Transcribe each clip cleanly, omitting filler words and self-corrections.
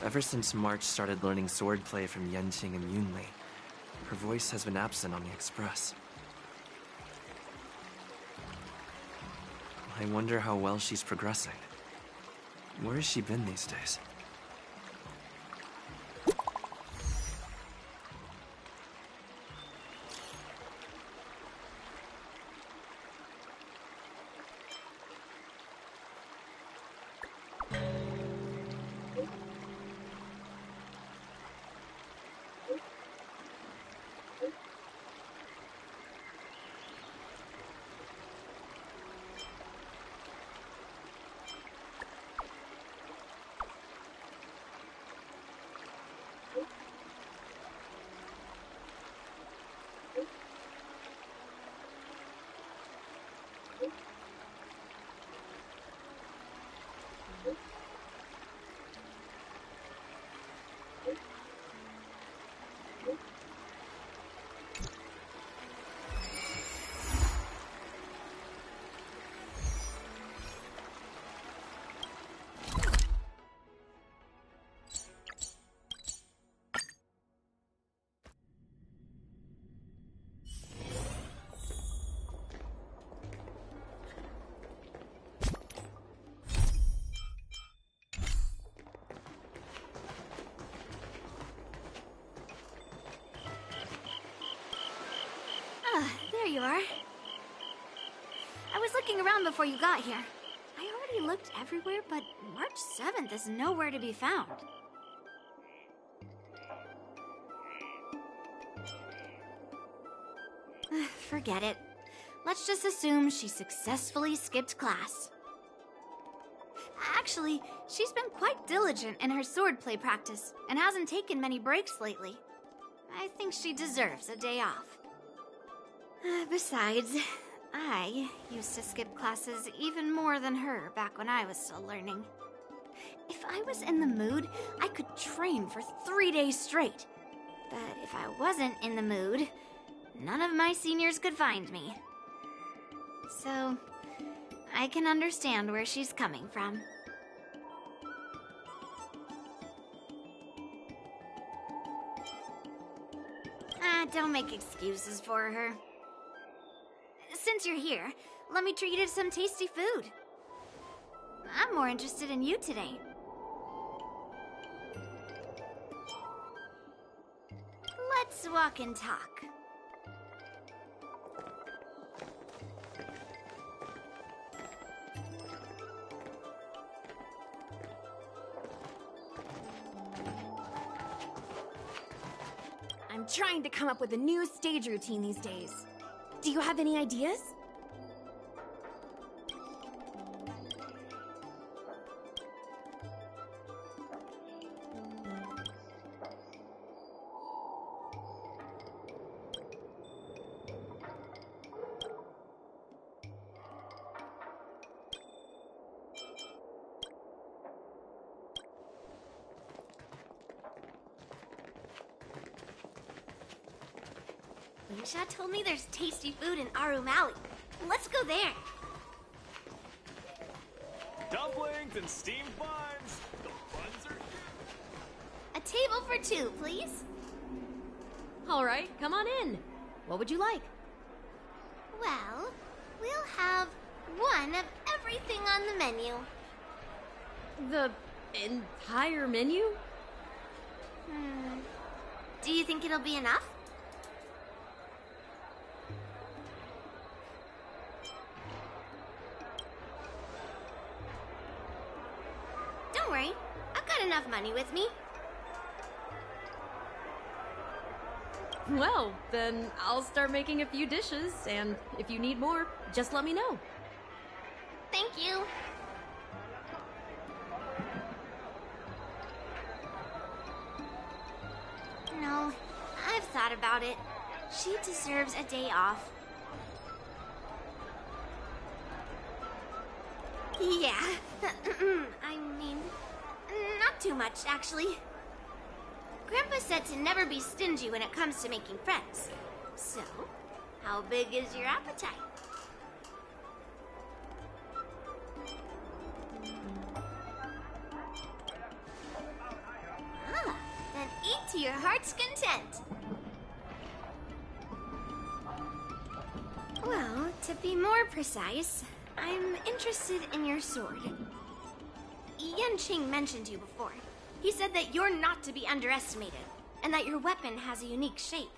Ever since March started learning swordplay from Yenqing and Yunli, her voice has been absent on the express. I wonder how well she's progressing. Where has she been these days? There you are. I was looking around before you got here. I already looked everywhere, but March 7th is nowhere to be found. Forget it. Let's just assume she successfully skipped class. Actually, she's been quite diligent in her swordplay practice and hasn't taken many breaks lately. I think she deserves a day off. Besides, I used to skip classes even more than her back when I was still learning. If I was in the mood, I could train for 3 days straight. But if I wasn't in the mood, none of my seniors could find me. So, I can understand where she's coming from. Don't make excuses for her. Since you're here, let me treat you to some tasty food. I'm more interested in you today. Let's walk and talk. I'm trying to come up with a new stage routine these days. Do you have any ideas? Yusha told me there's tasty food in Arum Alley. Let's go there. Dumplings and steamed buns. The buns are here. A table for 2, please. All right, come on in. What would you like? Well, we'll have one of everything on the menu. The entire menu? Do you think it'll be enough? Don't worry, I've got enough money with me. Well, then I'll start making a few dishes, and if you need more, just let me know. Thank you. No, I've thought about it. She deserves a day off. Yeah, I mean, not too much, actually. Grandpa said to never be stingy when it comes to making friends. So, how big is your appetite? to your heart's content. Well, to be more precise, I'm interested in your sword. Yanqing mentioned you before. He said that you're not to be underestimated, and that your weapon has a unique shape.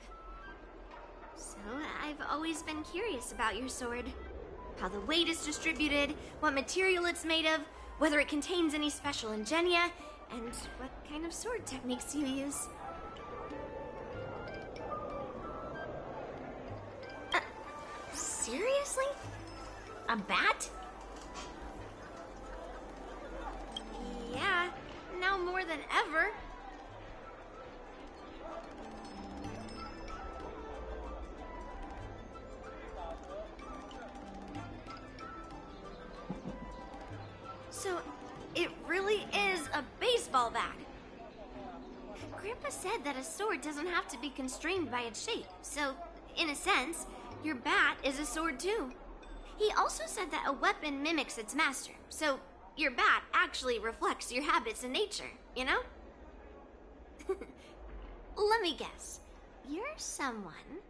So, I've always been curious about your sword. How the weight is distributed, what material it's made of, whether it contains any special ingenia, and what kind of sword techniques you use. Seriously? A bat? Yeah, now more than ever. So, it really is a baseball bat. Grandpa said that a sword doesn't have to be constrained by its shape, so, in a sense, your bat is a sword too. He also said that a weapon mimics its master, so your bat actually reflects your habits and nature, you know? Let me guess. You're someone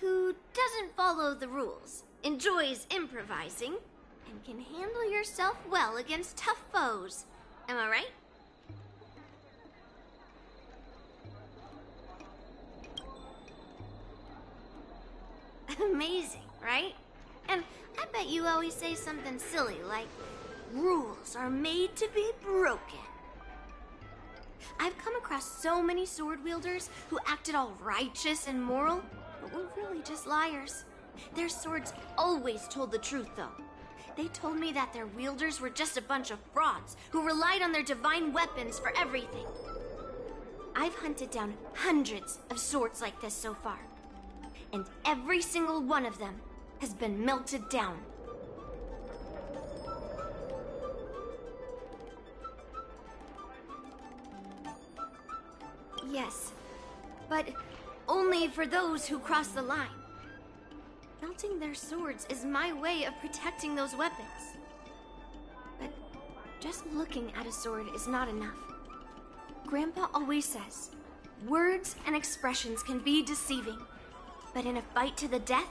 who doesn't follow the rules, enjoys improvising, and can handle yourself well against tough foes. Am I right? Amazing, right? And I bet you always say something silly like, rules are made to be broken. I've come across so many sword wielders who acted all righteous and moral, but were really just liars. Their swords always told the truth, though. They told me that their wielders were just a bunch of frauds who relied on their divine weapons for everything. I've hunted down hundreds of swords like this so far, and every single one of them has been melted down. Yes, but only for those who cross the line. Melting their swords is my way of protecting those weapons. But just looking at a sword is not enough. Grandpa always says, words and expressions can be deceiving, but in a fight to the death,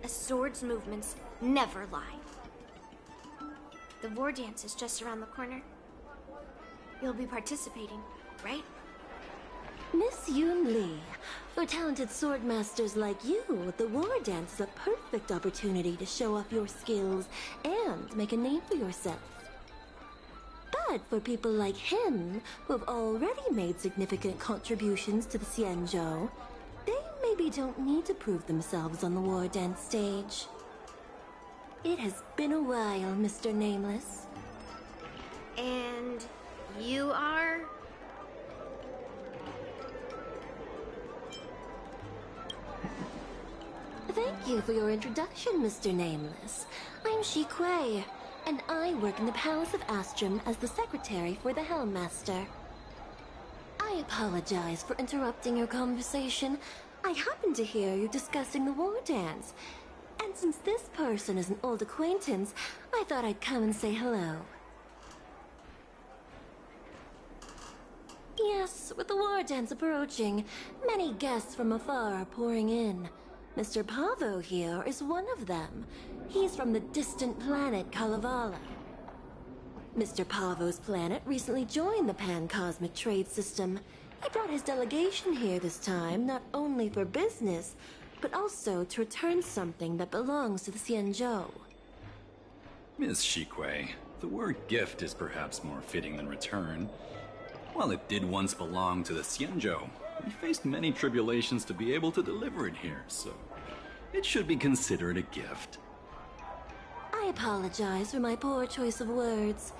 a sword's movements never lie. The war dance is just around the corner. You'll be participating, right? Miss Yunli, for talented sword masters like you, the war dance is a perfect opportunity to show off your skills and make a name for yourself. But for people like him, who have already made significant contributions to the Xianzhou, they maybe don't need to prove themselves on the war dance stage. It has been a while, Mr. Nameless. And you are? Thank you for your introduction, Mr. Nameless. I'm Shi Kuei, and I work in the Palace of Astrum as the secretary for the Helmmaster. I apologize for interrupting your conversation. I happened to hear you discussing the war dance. And since this person is an old acquaintance, I thought I'd come and say hello. Yes, with the war dance approaching, many guests from afar are pouring in. Mr. Pavo here is one of them. He's from the distant planet Kalevala. Mr. Pavo's planet recently joined the Pan-Cosmic Trade System. He brought his delegation here this time, not only for business, but also to return something that belongs to the Xianzhou. Miss Shi Kuei, the word gift is perhaps more fitting than return. While it did once belong to the Xianzhou, we faced many tribulations to be able to deliver it here, so it should be considered a gift. I apologize for my poor choice of words.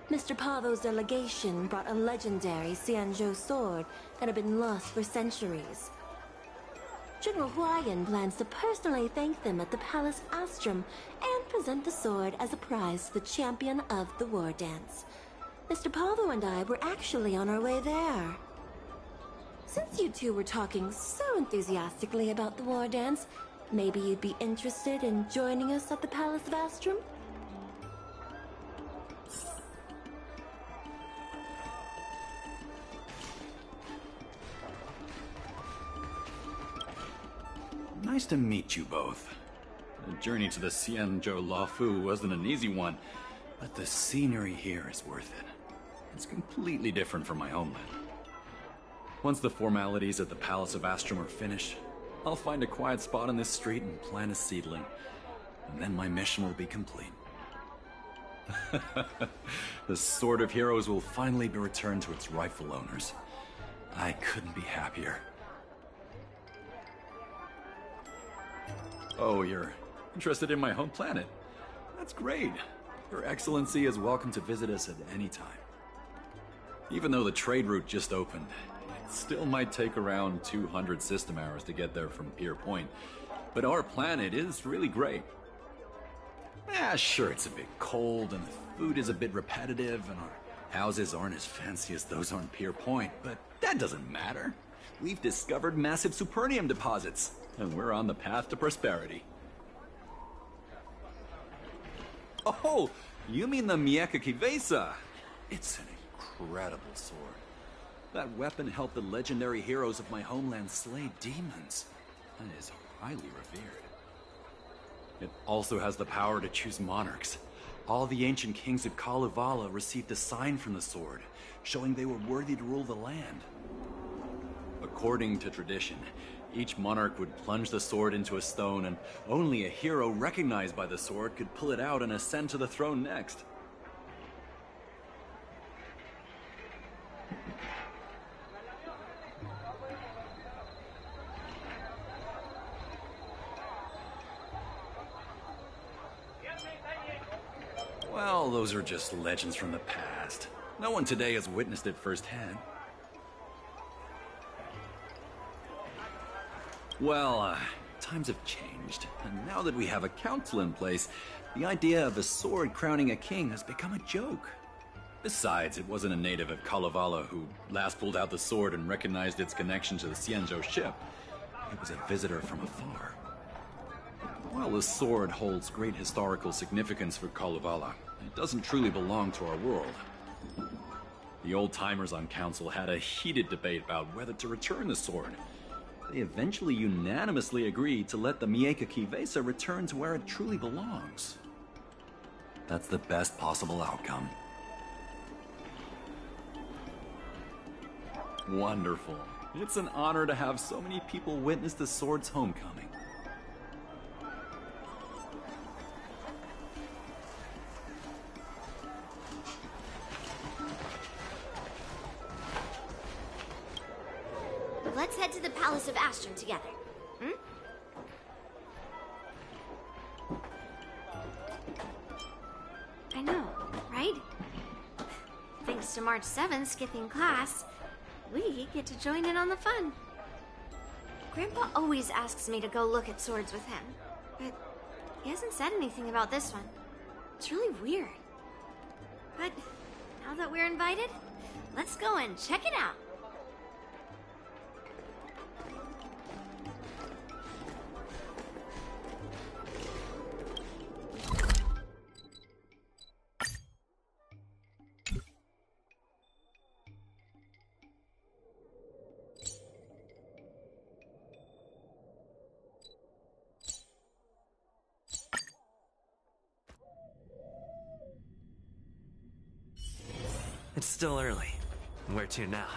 Mr. Pavo's delegation brought a legendary Xianzhou sword that had been lost for centuries. General Huayan plans to personally thank them at the Palace of Astrum and present the sword as a prize to the champion of the war dance. Mr. Pavo and I were actually on our way there. Since you two were talking so enthusiastically about the war dance, maybe you'd be interested in joining us at the Palace of Astrum? Nice to meet you both. The journey to the Xianzhou Luofu wasn't an easy one, but the scenery here is worth it. It's completely different from my homeland. Once the formalities at the Palace of Astrum are finished, I'll find a quiet spot on this street and plant a seedling, and then my mission will be complete. The Sword of Heroes will finally be returned to its rightful owners. I couldn't be happier. Oh, you're interested in my home planet? That's great. Your Excellency is welcome to visit us at any time. Even though the trade route just opened, it still might take around 200 system hours to get there from Pier Point. But our planet is really great. Yeah, sure, it's a bit cold and the food is a bit repetitive and our houses aren't as fancy as those on Pier Point, but that doesn't matter. We've discovered massive supernium deposits, and we're on the path to prosperity. Oh, you mean the Mieka Kivesa? It's an incredible sword. That weapon helped the legendary heroes of my homeland slay demons, and is highly revered. It also has the power to choose monarchs. All the ancient kings of Kalevala received a sign from the sword, showing they were worthy to rule the land. According to tradition, each monarch would plunge the sword into a stone, and only a hero recognized by the sword could pull it out and ascend to the throne next. Well, those are just legends from the past. No one today has witnessed it firsthand. Well, times have changed, and now that we have a council in place, the idea of a sword crowning a king has become a joke. Besides, it wasn't a native of Kalevala who last pulled out the sword and recognized its connection to the Xianzhou ship. It was a visitor from afar. While the sword holds great historical significance for Kalevala, it doesn't truly belong to our world. The old-timers on council had a heated debate about whether to return the sword. They eventually unanimously agreed to let the Mieka Kivesa return to where it truly belongs. That's the best possible outcome. Wonderful. It's an honor to have so many people witness the sword's homecoming. Let's head to the Palace of Astrum together. I know, right? Thanks to March 7th skipping class, we get to join in on the fun. Grandpa always asks me to go look at swords with him, but he hasn't said anything about this one. It's really weird. But now that we're invited, let's go and check it out. It's still early. Where to now?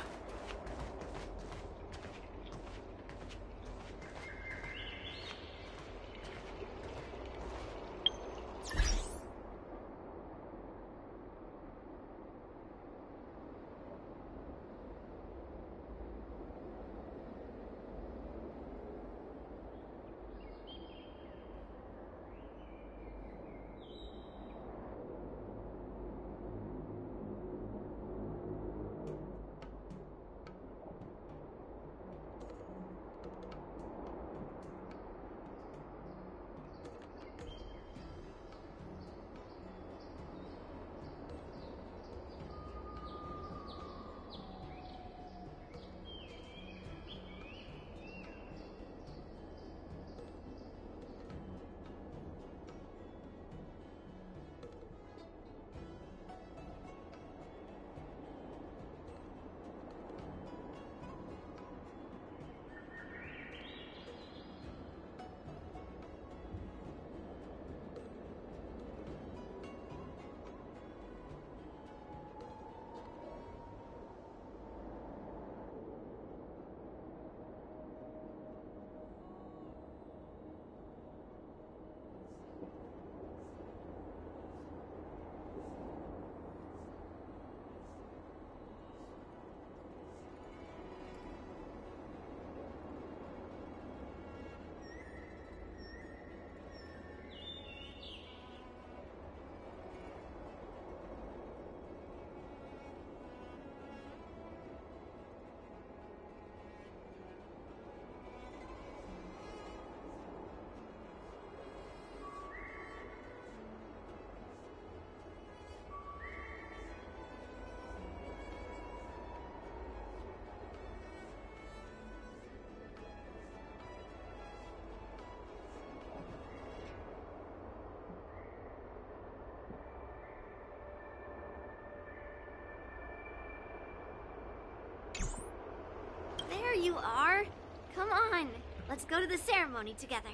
let's go to the ceremony together.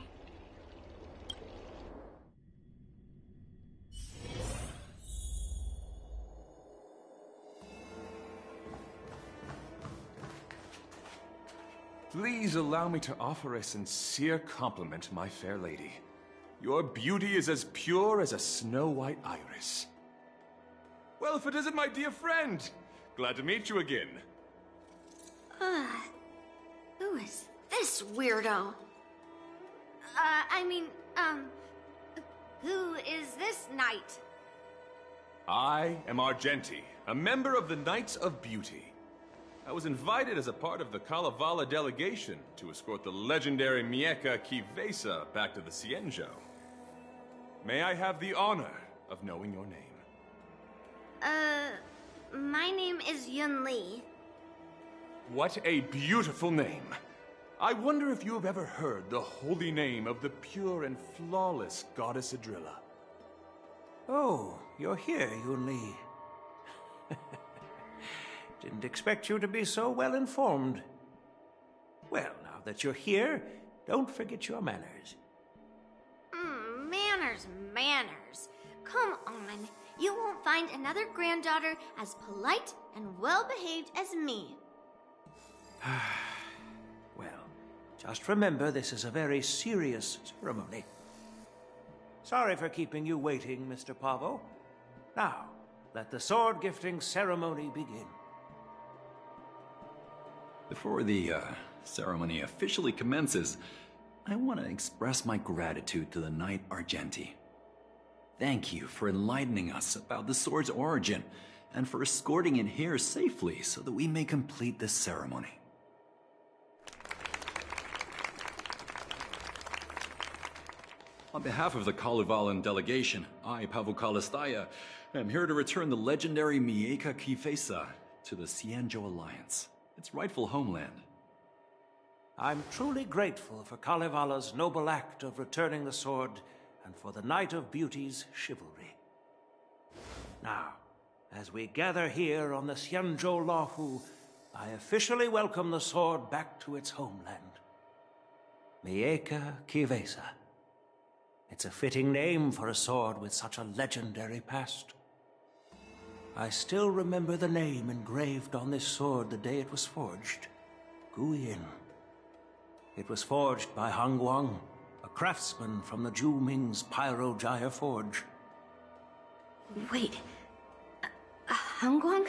Please allow me to offer a sincere compliment, my fair lady. Your beauty is as pure as a snow-white iris. Well, if it isn't my dear friend! Glad to meet you again. Who is this weirdo? Who is this knight? I am Argenti, a member of the Knights of Beauty. I was invited as a part of the Kalevala delegation to escort the legendary Mieka Kivesa back to the Xianzhou. May I have the honor of knowing your name? My name is Yunli. What a beautiful name! I wonder if you have ever heard the holy name of the pure and flawless Goddess Adrilla. Oh, you're here, Yunli. Didn't expect you to be so well informed. Well, now that you're here, don't forget your manners. Manners. Come on. You won't find another granddaughter as polite and well-behaved as me. Well, just remember this is a very serious ceremony. Sorry for keeping you waiting, Mr. Pavo. Now, let the sword gifting ceremony begin. Before the ceremony officially commences, I want to express my gratitude to the Knight Argenti. Thank you for enlightening us about the sword's origin, and for escorting it here safely so that we may complete this ceremony. On behalf of the Kalevalan delegation, I, Pavel Kalistaya, am here to return the legendary Mieka Kifesa to the Xianzhou Alliance, its rightful homeland. I'm truly grateful for Kalevala's noble act of returning the sword and for the Knight of Beauty's chivalry. Now, as we gather here on the Xianzhou Luofu, I officially welcome the sword back to its homeland. Mieka Kivesa. It's a fitting name for a sword with such a legendary past. I still remember the name engraved on this sword the day it was forged. Guyin. It was forged by Hangguang, a craftsman from the Zhu Ming's Pyrojaya Forge. Wait, Hangguang?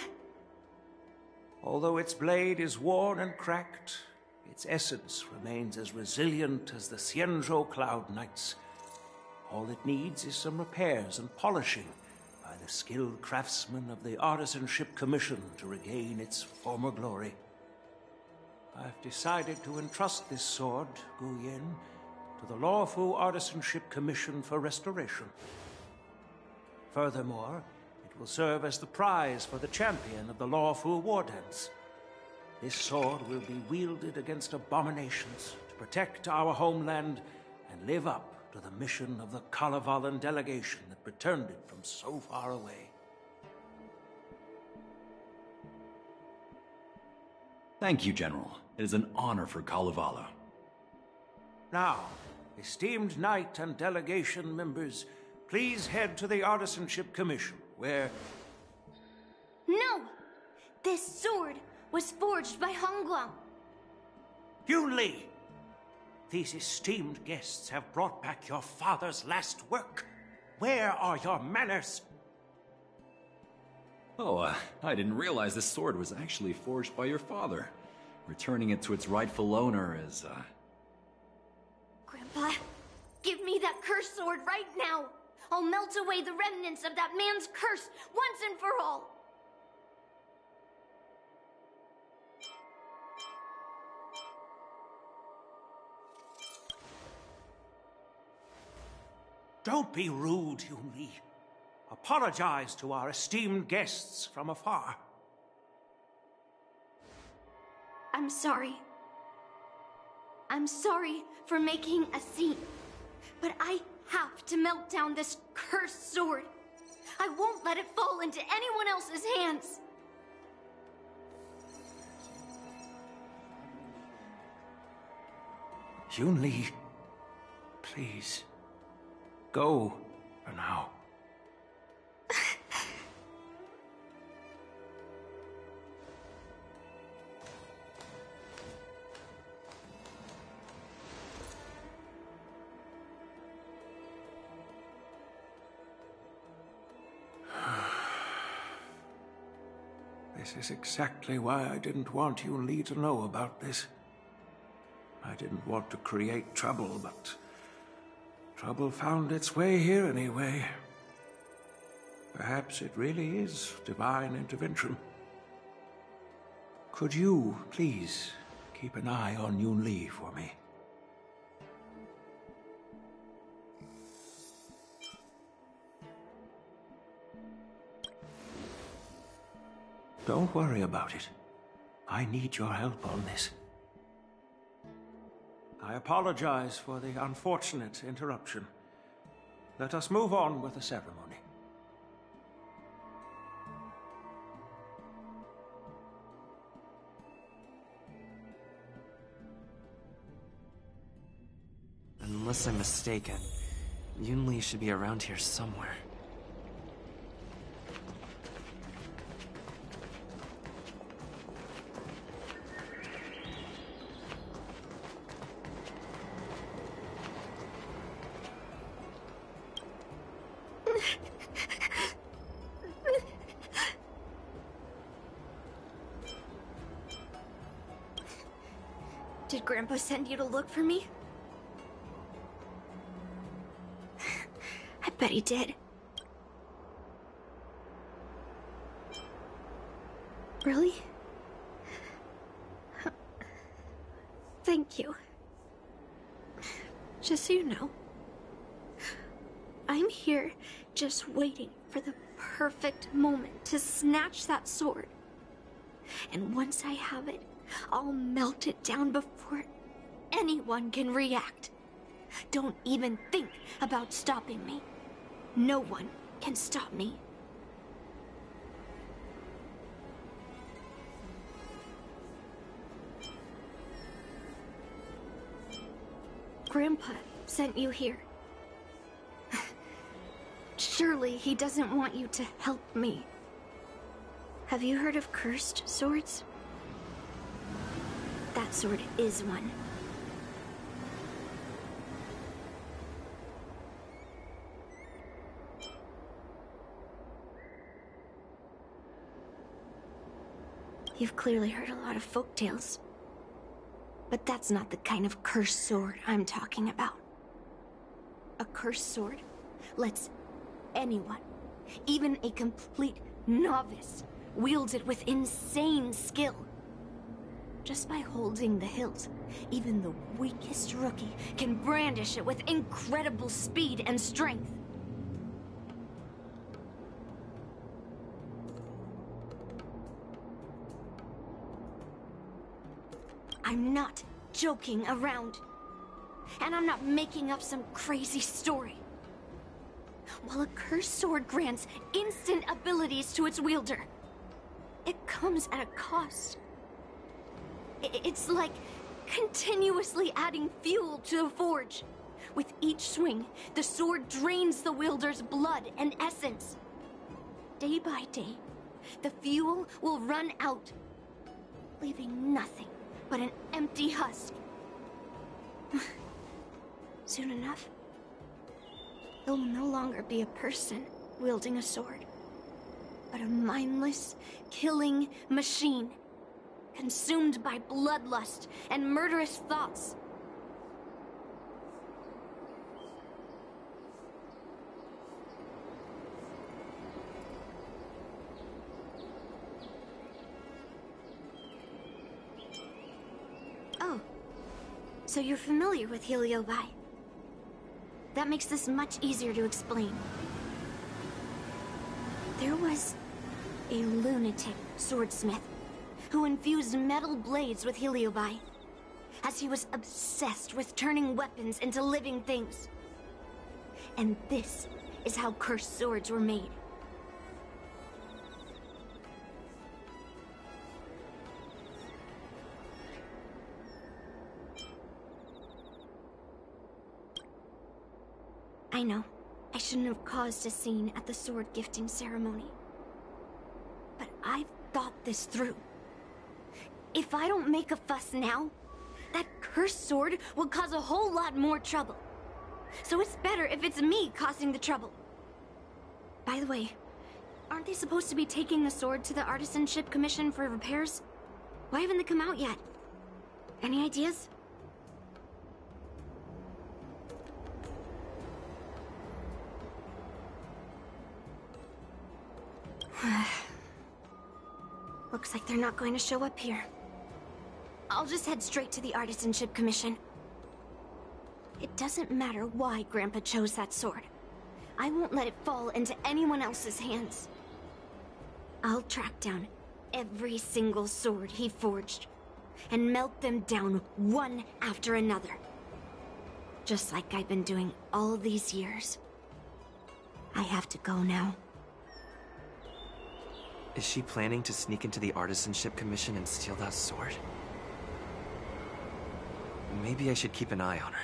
Although its blade is worn and cracked, its essence remains as resilient as the Xianzhou Cloud Knights. All it needs is some repairs and polishing by the skilled craftsmen of the Artisanship Commission to regain its former glory. I've decided to entrust this sword, Guyin, to the Luofu Artisanship Commission for restoration. Furthermore, it will serve as the prize for the champion of the Luofu War Dance. This sword will be wielded against abominations to protect our homeland and live up to the mission of the Kalevalan delegation that returned it from so far away. Thank you, General. It is an honor for Kalevala. Now, esteemed Knight and delegation members, please head to the Artisanship Commission, where... No! This sword was forged by Hangguang. Yunli! These esteemed guests have brought back your father's last work. Where are your manners? Oh, I didn't realize this sword was actually forged by your father. Returning it to its rightful owner is, Grandpa, give me that cursed sword right now! I'll melt away the remnants of that man's curse once and for all! Don't be rude, Yunli. Apologize to our esteemed guests from afar. I'm sorry. I'm sorry for making a scene. But I have to melt down this cursed sword. I won't let it fall into anyone else's hands. Yunli, please, go for now. This is exactly why I didn't want Yunli to know about this. I didn't want to create trouble, but trouble found its way here anyway. Perhaps it really is divine intervention. Could you, please, keep an eye on Yunli for me? Don't worry about it. I need your help on this. I apologize for the unfortunate interruption. Let us move on with the ceremony. Unless I'm mistaken, Yunli should be around here somewhere. Did Grandpa send you to look for me? I bet he did. Really? Thank you. Just so you know, I'm here just waiting for the perfect moment to snatch that sword. And once I have it, I'll melt it down before anyone can react. Don't even think about stopping me. No one can stop me. Grandpa sent you here. Surely he doesn't want you to help me. Have you heard of cursed swords? That sword is one. You've clearly heard a lot of folk tales. But that's not the kind of cursed sword I'm talking about. A cursed sword lets anyone, even a complete novice, wield it with insane skill. Just by holding the hilt, even the weakest rookie can brandish it with incredible speed and strength. I'm not joking around. And I'm not making up some crazy story. While a cursed sword grants instant abilities to its wielder, it comes at a cost. It's like continuously adding fuel to the forge. With each swing, the sword drains the wielder's blood and essence. Day by day, the fuel will run out, leaving nothing but an empty husk. Soon enough, it will no longer be a person wielding a sword, but a mindless, killing machine, consumed by bloodlust and murderous thoughts. Oh, so you're familiar with Heliobi. That makes this much easier to explain. There was a lunatic swordsmith who infused metal blades with Heliobi, as he was obsessed with turning weapons into living things. And this is how cursed swords were made. I know. I shouldn't have caused a scene at the sword gifting ceremony. But I've thought this through. If I don't make a fuss now, that cursed sword will cause a whole lot more trouble. So it's better if it's me causing the trouble. By the way, aren't they supposed to be taking the sword to the Artisanship Commission for repairs? Why haven't they come out yet? Any ideas? Looks like they're not going to show up here. I'll just head straight to the Artisanship Commission. It doesn't matter why Grandpa chose that sword. I won't let it fall into anyone else's hands. I'll track down every single sword he forged and melt them down one after another. Just like I've been doing all these years. I have to go now. Is she planning to sneak into the Artisanship Commission and steal that sword? Maybe I should keep an eye on her.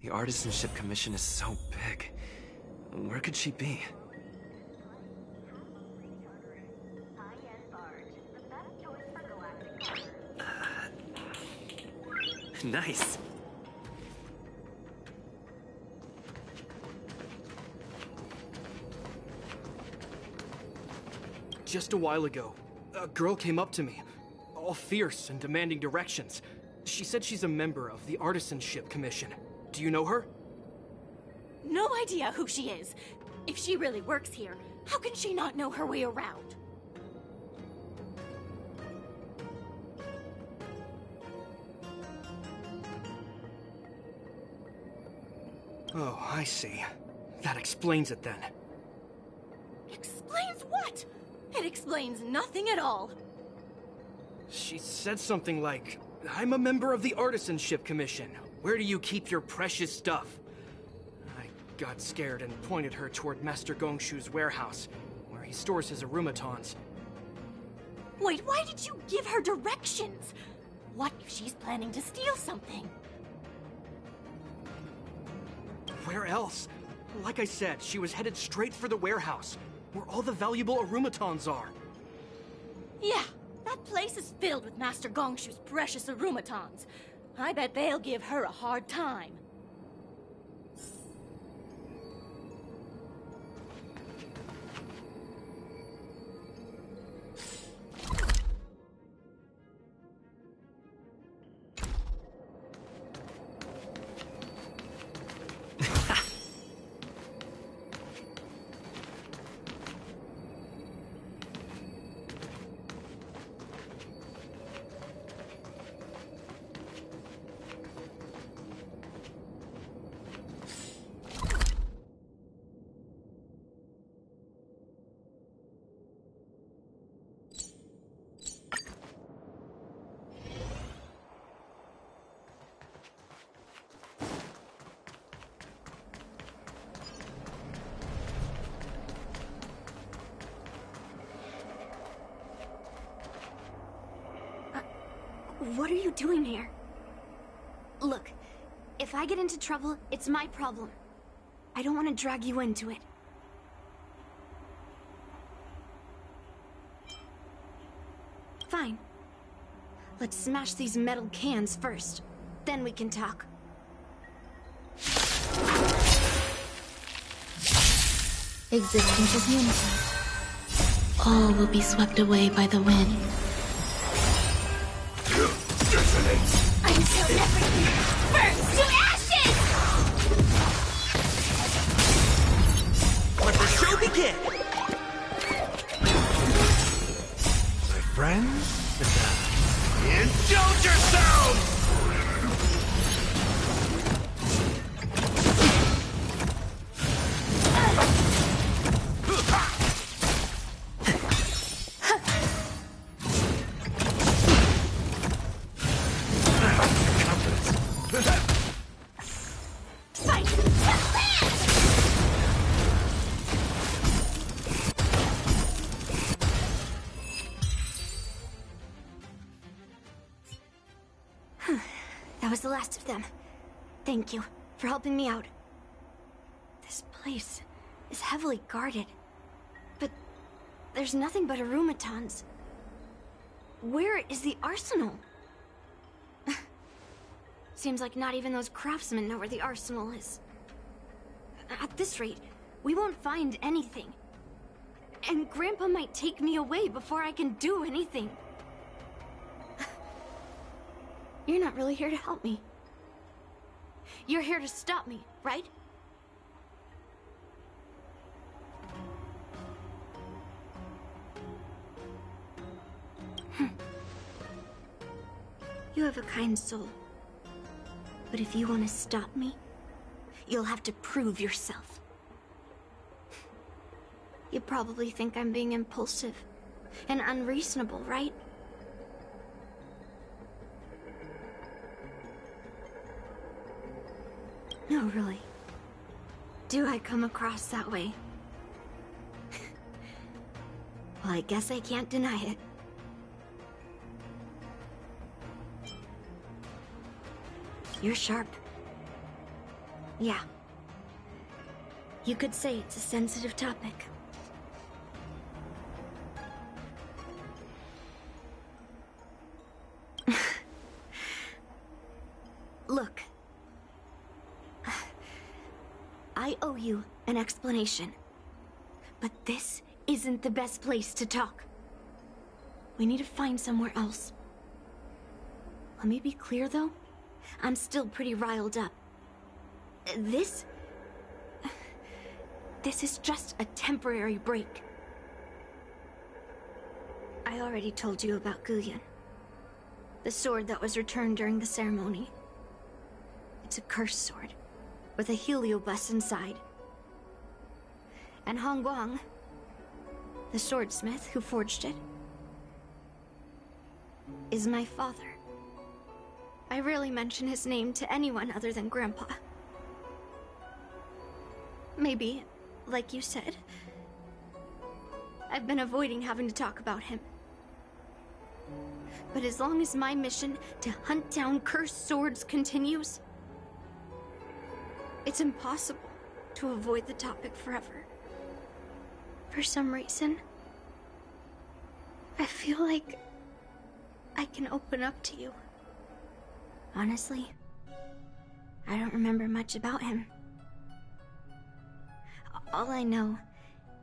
The Artisanship Commission is so big. Where could she be? Nice. Just a while ago, a girl came up to me, all fierce and demanding directions. She said she's a member of the Artisanship Commission. Do you know her? No idea who she is. If she really works here, how can she not know her way around? Oh, I see. That explains it then. Explains what? It explains nothing at all. She said something like, I'm a member of the Artisanship Commission. Where do you keep your precious stuff? I got scared and pointed her toward Master Gongshu's warehouse, where he stores his arumatons. Wait, why did you give her directions? What if she's planning to steal something? Where else? Like I said, she was headed straight for the warehouse, where all the valuable arumatons are. Yeah, that place is filled with Master Gongshu's precious arumatons. I bet they'll give her a hard time. What are you doing here? Look, if I get into trouble, it's my problem. I don't want to drag you into it. Fine. Let's smash these metal cans first. Then we can talk. Existence is unity. All will be swept away by the wind. Until everything burns to ashes! Let the show begin! My friends, indulge yourselves! the last of them. Thank you for helping me out. This place is heavily guarded, but there's nothing but arumatons. Where is the arsenal? Seems like not even those craftsmen know where the arsenal is. At this rate, we won't find anything. And Grandpa might take me away before I can do anything. You're not really here to help me. You're here to stop me, right? You have a kind soul. But if you want to stop me, you'll have to prove yourself. You probably think I'm being impulsive and unreasonable, right? No, really. Do I come across that way? Well, I guess I can't deny it. You're sharp. Yeah. You could say it's a sensitive topic. Look. I owe you an explanation. But this isn't the best place to talk. We need to find somewhere else. Let me be clear, though. I'm still pretty riled up. This is just a temporary break. I already told you about Guyan. The sword that was returned during the ceremony. It's a cursed sword, with a heliobus inside. And Hongguang, the swordsmith who forged it, is my father. I rarely mention his name to anyone other than Grandpa. Maybe, like you said, I've been avoiding having to talk about him. But as long as my mission to hunt down cursed swords continues, it's impossible to avoid the topic forever. For some reason, I feel like I can open up to you. Honestly, I don't remember much about him. All I know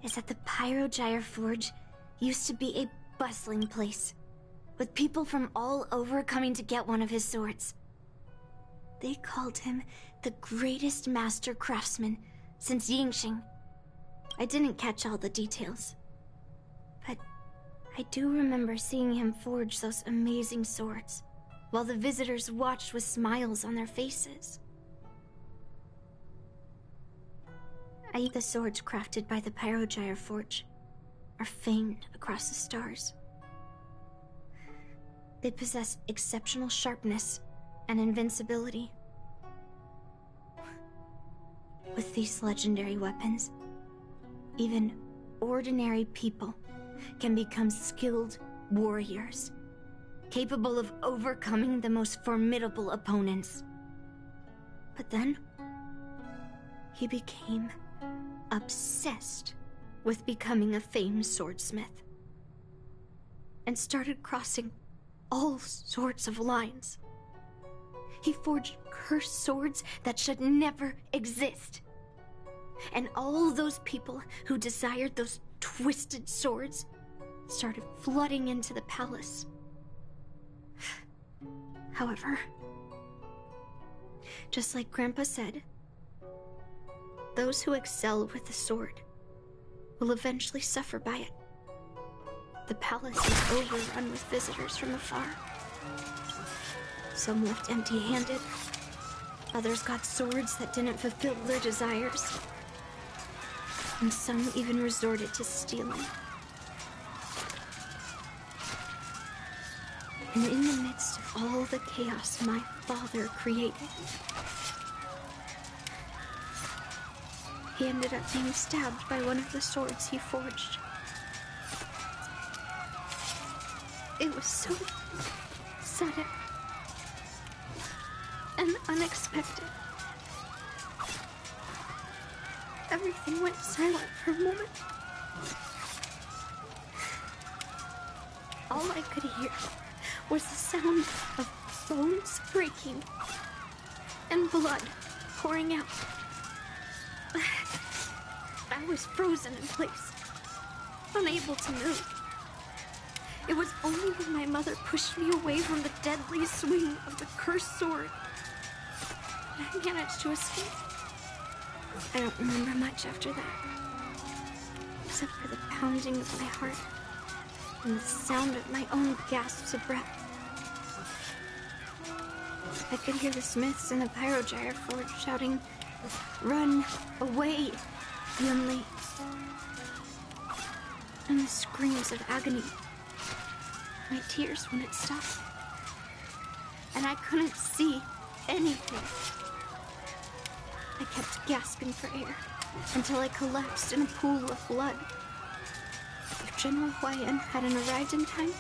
is that the Pyrogyre Forge used to be a bustling place, with people from all over coming to get one of his swords. They called him the greatest master craftsman since Yingxing. I didn't catch all the details, but I do remember seeing him forge those amazing swords, while the visitors watched with smiles on their faces. The swords crafted by the Pyrogyre Forge are famed across the stars. They possess exceptional sharpness and invincibility. With these legendary weapons, even ordinary people can become skilled warriors, capable of overcoming the most formidable opponents. But then, he became obsessed with becoming a famed swordsmith, and started crossing all sorts of lines. He forged cursed swords that should never exist. And all those people who desired those twisted swords started flooding into the palace. However, just like Grandpa said, those who excel with the sword will eventually suffer by it. The palace is overrun with visitors from afar. Some left empty-handed. Others got swords that didn't fulfill their desires. And some even resorted to stealing. And in the midst of all the chaos my father created, he ended up being stabbed by one of the swords he forged. It was so sudden and unexpected. Everything went silent for a moment. All I could hear was the sound of bones breaking and blood pouring out. I was frozen in place, unable to move. It was only when my mother pushed me away from the deadly swing of the cursed sword that I managed to escape. I don't remember much after that, except for the pounding of my heart and the sound of my own gasps of breath. I could hear the smiths in the Pyrogyre Forge shouting, "Run away, Yunli!" And the screams of agony. My tears wouldn't stop. And I couldn't see anything. I kept gasping for air until I collapsed in a pool of blood. If General Huayan hadn't arrived in time,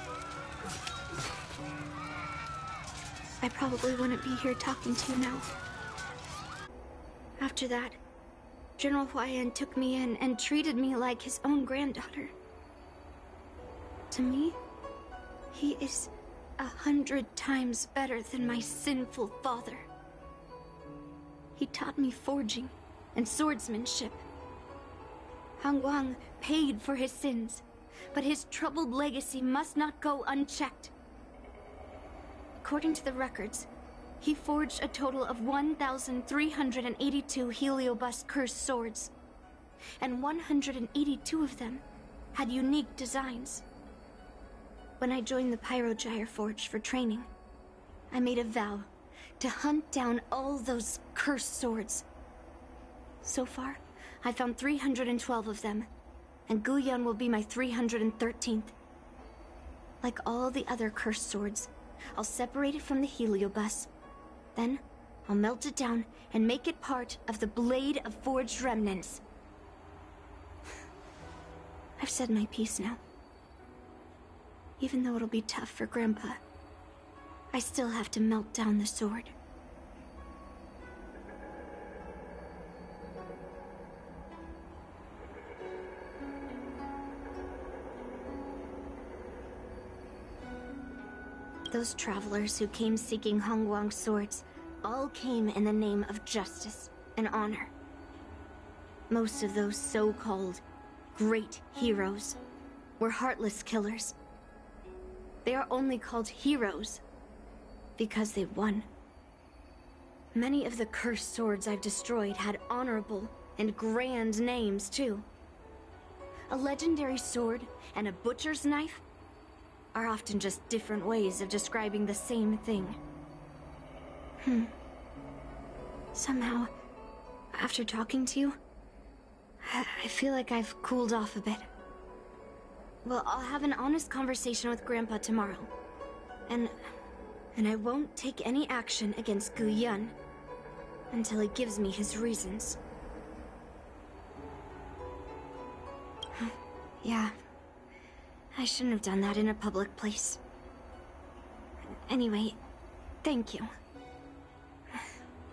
I probably wouldn't be here talking to you now. After that, General Huayan took me in and treated me like his own granddaughter. To me, he is 100 times better than my sinful father. He taught me forging and swordsmanship. Han Guang paid for his sins, but his troubled legacy must not go unchecked. According to the records, he forged a total of 1,382 Heliobus cursed swords, and 182 of them had unique designs. When I joined the Pyrogyre Forge for training, I made a vow to hunt down all those cursed swords. So far, I found 312 of them, and Guyan will be my 313th. Like all the other cursed swords, I'll separate it from the Heliobus. Then, I'll melt it down and make it part of the Blade of Forged Remnants. I've said my piece now. Even though it'll be tough for Grandpa, I still have to melt down the sword. Those travelers who came seeking Han Guang's swords all came in the name of justice and honor. Most of those so-called great heroes were heartless killers. They are only called heroes because they won. Many of the cursed swords I've destroyed had honorable and grand names, too. A legendary sword and a butcher's knife are often just different ways of describing the same thing. Somehow, after talking to you, I feel like I've cooled off a bit. Well, I'll have an honest conversation with Grandpa tomorrow. And I won't take any action against Guyan until he gives me his reasons. Yeah, I shouldn't have done that in a public place. Anyway, thank you.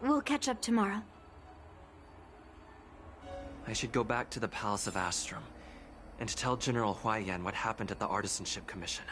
We'll catch up tomorrow. I should go back to the Palace of Astrum and tell General Huayan what happened at the Artisanship Commission.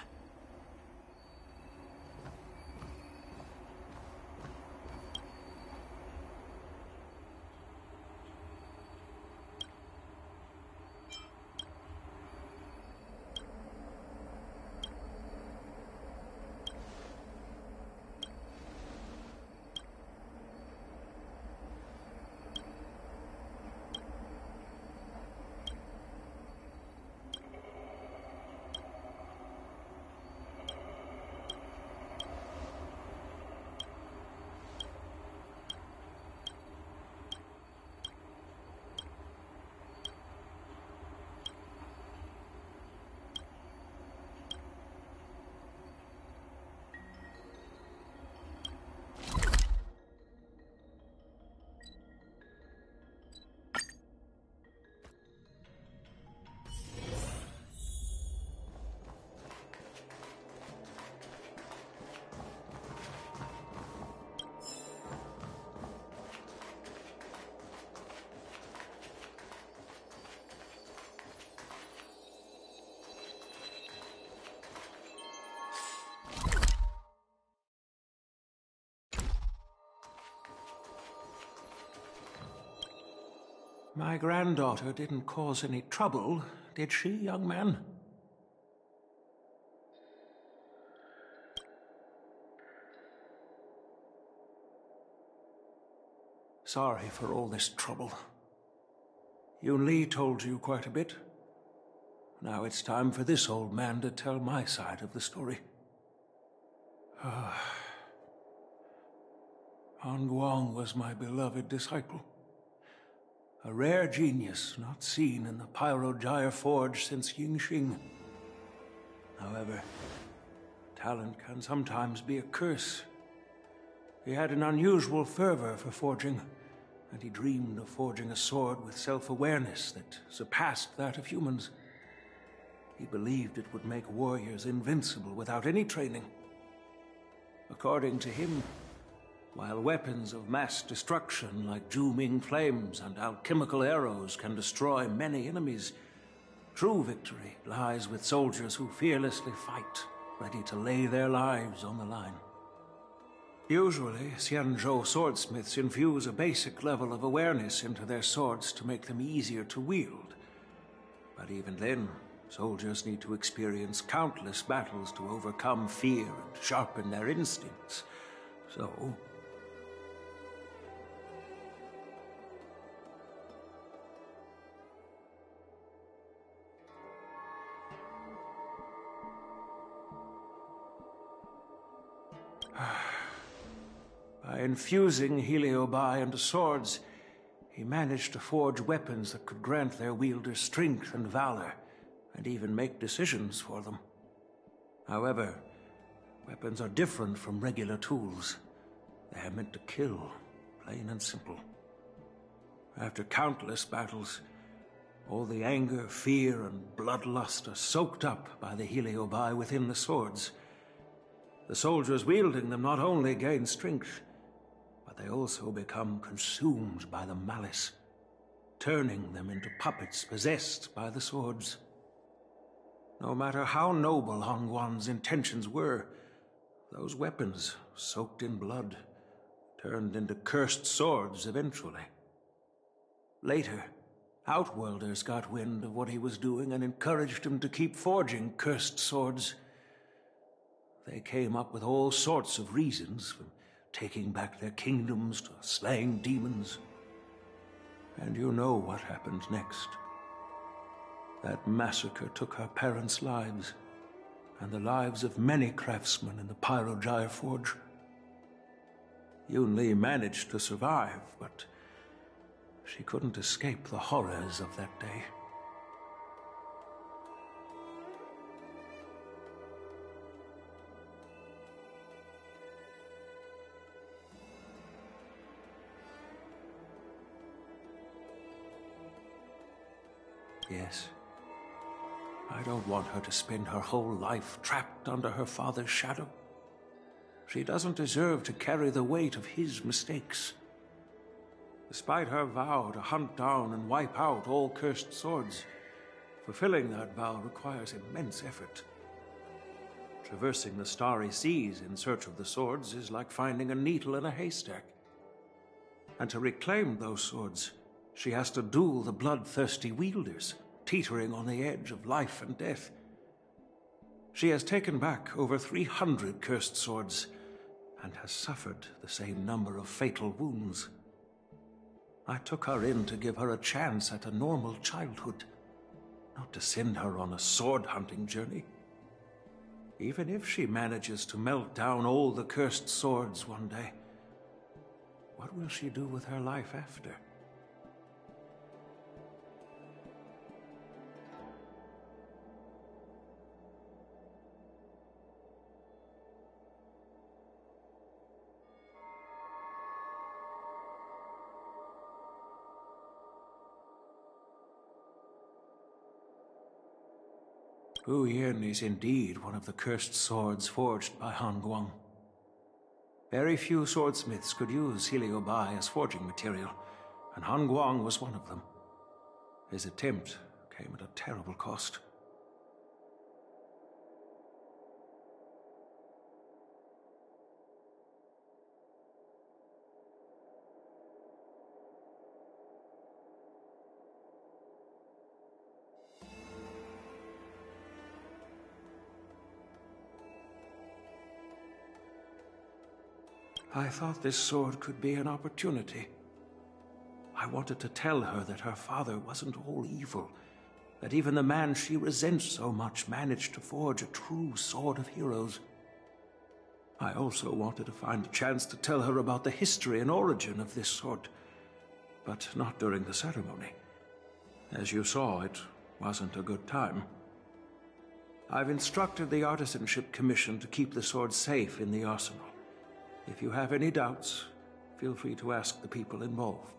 My granddaughter didn't cause any trouble, did she, young man? Sorry for all this trouble. Yunli told you quite a bit. Now it's time for this old man to tell my side of the story. Guang was my beloved disciple. A rare genius not seen in the Pyrogyre Forge since Yingxing. However, talent can sometimes be a curse. He had an unusual fervor for forging, and he dreamed of forging a sword with self-awareness that surpassed that of humans. He believed it would make warriors invincible without any training. According to him, while weapons of mass destruction like Ju-Ming flames and alchemical arrows can destroy many enemies, true victory lies with soldiers who fearlessly fight, ready to lay their lives on the line. Usually, Xianzhou swordsmiths infuse a basic level of awareness into their swords to make them easier to wield. But even then, soldiers need to experience countless battles to overcome fear and sharpen their instincts. So, by infusing Heliobi into swords, he managed to forge weapons that could grant their wielders strength and valor, and even make decisions for them. However, weapons are different from regular tools. They are meant to kill, plain and simple. After countless battles, all the anger, fear, and bloodlust are soaked up by the Heliobi within the swords. The soldiers wielding them not only gain strength, but they also become consumed by the malice, turning them into puppets possessed by the swords. No matter how noble Hongguang's intentions were, those weapons, soaked in blood, turned into cursed swords eventually. Later, Outworlders got wind of what he was doing and encouraged him to keep forging cursed swords. They came up with all sorts of reasons, from taking back their kingdoms to slaying demons. And you know what happened next. That massacre took her parents' lives, and the lives of many craftsmen in the Pyrogyre Forge. Yunli managed to survive, but she couldn't escape the horrors of that day. Yes. I don't want her to spend her whole life trapped under her father's shadow. She doesn't deserve to carry the weight of his mistakes. Despite her vow to hunt down and wipe out all cursed swords, fulfilling that vow requires immense effort. Traversing the starry seas in search of the swords is like finding a needle in a haystack. And to reclaim those swords, she has to duel the bloodthirsty wielders, teetering on the edge of life and death. She has taken back over 300 cursed swords, and has suffered the same number of fatal wounds. I took her in to give her a chance at a normal childhood, not to send her on a sword-hunting journey. Even if she manages to melt down all the cursed swords one day, what will she do with her life after? Wu Yin is indeed one of the cursed swords forged by Hongguang. Very few swordsmiths could use Heliobi as forging material, and Hongguang was one of them. His attempt came at a terrible cost. I thought this sword could be an opportunity. I wanted to tell her that her father wasn't all evil, that even the man she resents so much managed to forge a true sword of heroes. I also wanted to find a chance to tell her about the history and origin of this sword, but not during the ceremony. As you saw, it wasn't a good time. I've instructed the Artisanship Commission to keep the sword safe in the arsenal. If you have any doubts, feel free to ask the people involved.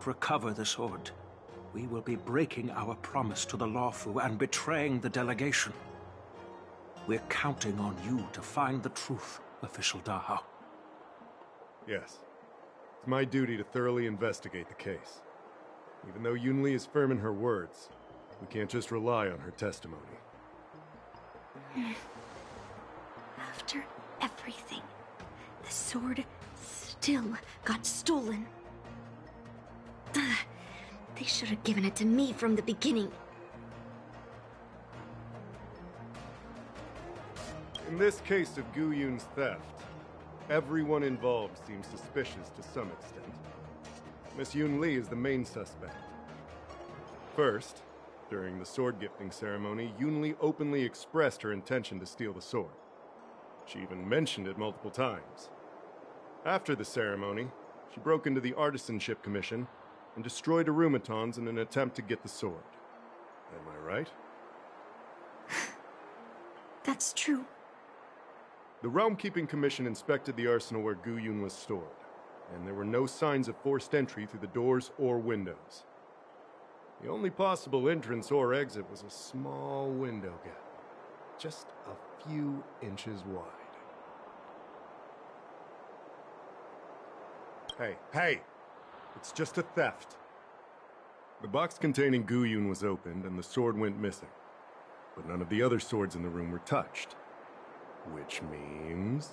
Recover the sword, we will be breaking our promise to the Lawfu and betraying the delegation. We're counting on you to find the truth, Official Dahao. Yes. It's my duty to thoroughly investigate the case. Even though Yunli is firm in her words, we can't just rely on her testimony. After everything, the sword still got stolen. They should have given it to me from the beginning. In this case of Gu Yun's theft, everyone involved seems suspicious to some extent. Miss Yunli is the main suspect. First, during the sword gifting ceremony, Yunli openly expressed her intention to steal the sword. She even mentioned it multiple times. After the ceremony, she broke into the Artisanship Commission and destroyed Arumatons in an attempt to get the sword. Am I right? That's true. The Realm Keeping Commission inspected the arsenal where Gu Yun was stored, and there were no signs of forced entry through the doors or windows. The only possible entrance or exit was a small window gap, just a few inches wide. Hey! It's just a theft. The box containing Gu Yun was opened and the sword went missing, but none of the other swords in the room were touched. Which means...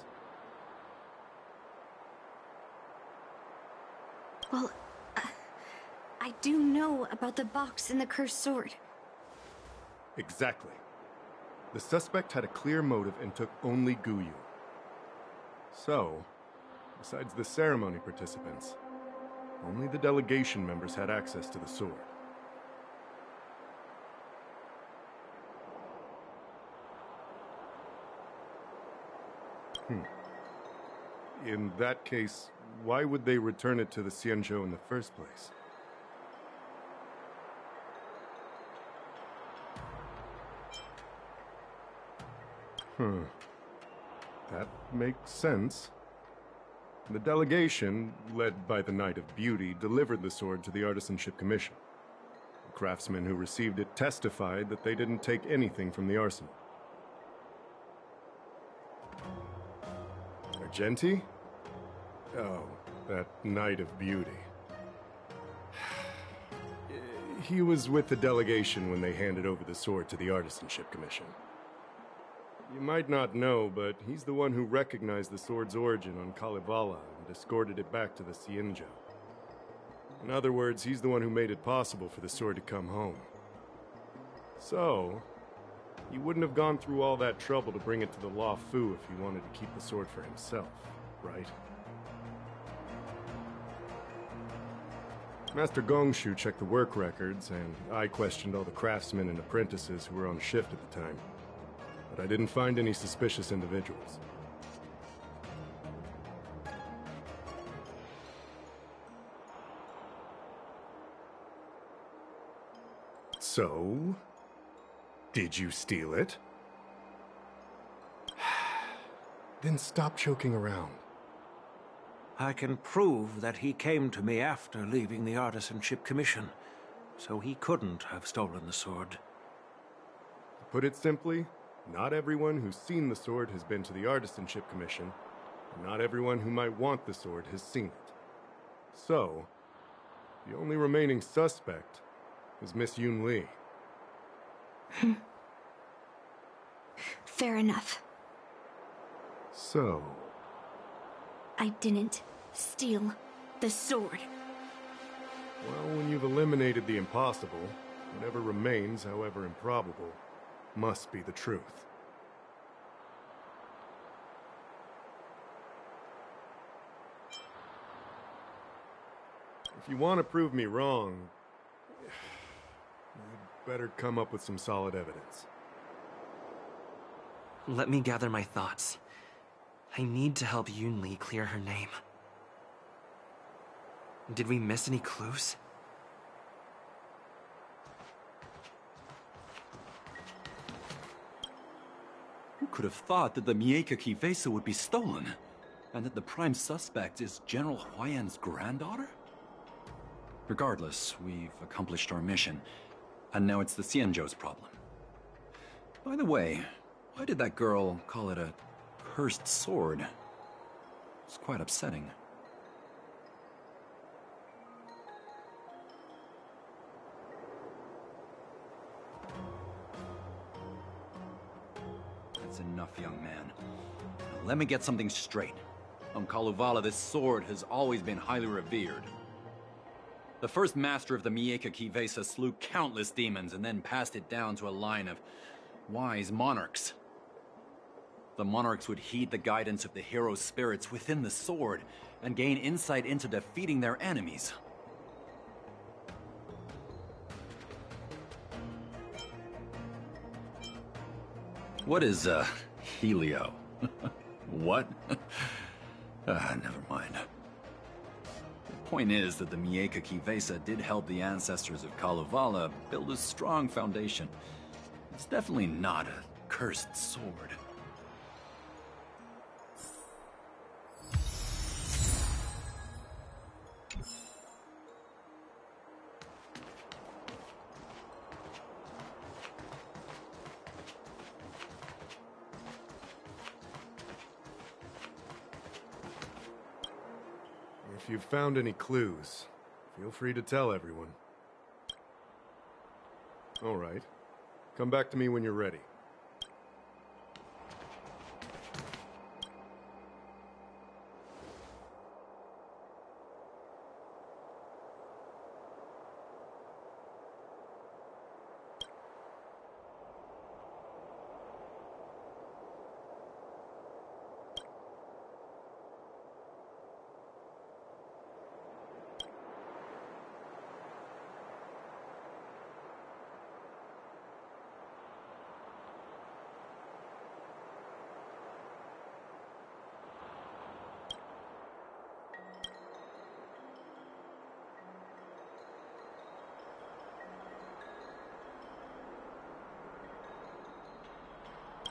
Well, I do know about the box and the cursed sword. Exactly. The suspect had a clear motive and took only Gu Yun. So, besides the ceremony participants, only the delegation members had access to the sword. In that case, why would they return it to the Xianzhou in the first place? That makes sense. The delegation, led by the Knight of Beauty, delivered the sword to the Artisanship Commission. The craftsmen who received it testified that they didn't take anything from the arsenal. Argenti? Oh, that Knight of Beauty. He was with the delegation when they handed over the sword to the Artisanship Commission. You might not know, but he's the one who recognized the sword's origin on Kalevala and escorted it back to the Xianzhou. In other words, he's the one who made it possible for the sword to come home. So, he wouldn't have gone through all that trouble to bring it to the Law Fu if he wanted to keep the sword for himself, right? Master Gongshu checked the work records, and I questioned all the craftsmen and apprentices who were on shift at the time. But I didn't find any suspicious individuals. So, did you steal it? Then stop joking around. I can prove that he came to me after leaving the Artisanship Commission, so he couldn't have stolen the sword. To put it simply, not everyone who's seen the sword has been to the Artisanship Commission, and not everyone who might want the sword has seen it. So, the only remaining suspect is Miss Yunli. Fair enough. So... I didn't steal the sword. Well, when you've eliminated the impossible, whatever remains, however improbable, must be the truth. If you want to prove me wrong, you'd better come up with some solid evidence. Let me gather my thoughts. I need to help Yunli clear her name. Did we miss any clues? Who could have thought that the Miekaki Vesa would be stolen? And that the prime suspect is General Huayan's granddaughter? Regardless, we've accomplished our mission, and now it's the Xianzhou's problem. By the way, why did that girl call it a cursed sword? It's quite upsetting. That's enough, young man. Now, let me get something straight. On Kalevala, this sword has always been highly revered. The first master of the Miekaki Vesa slew countless demons and then passed it down to a line of wise monarchs. The monarchs would heed the guidance of the hero spirits within the sword and gain insight into defeating their enemies. What is, Helio? What? Never mind. The point is that the Miekaki Vesa did help the ancestors of Kalevala build a strong foundation. It's definitely not a cursed sword. If you've found any clues, feel free to tell everyone. All right. Come back to me when you're ready.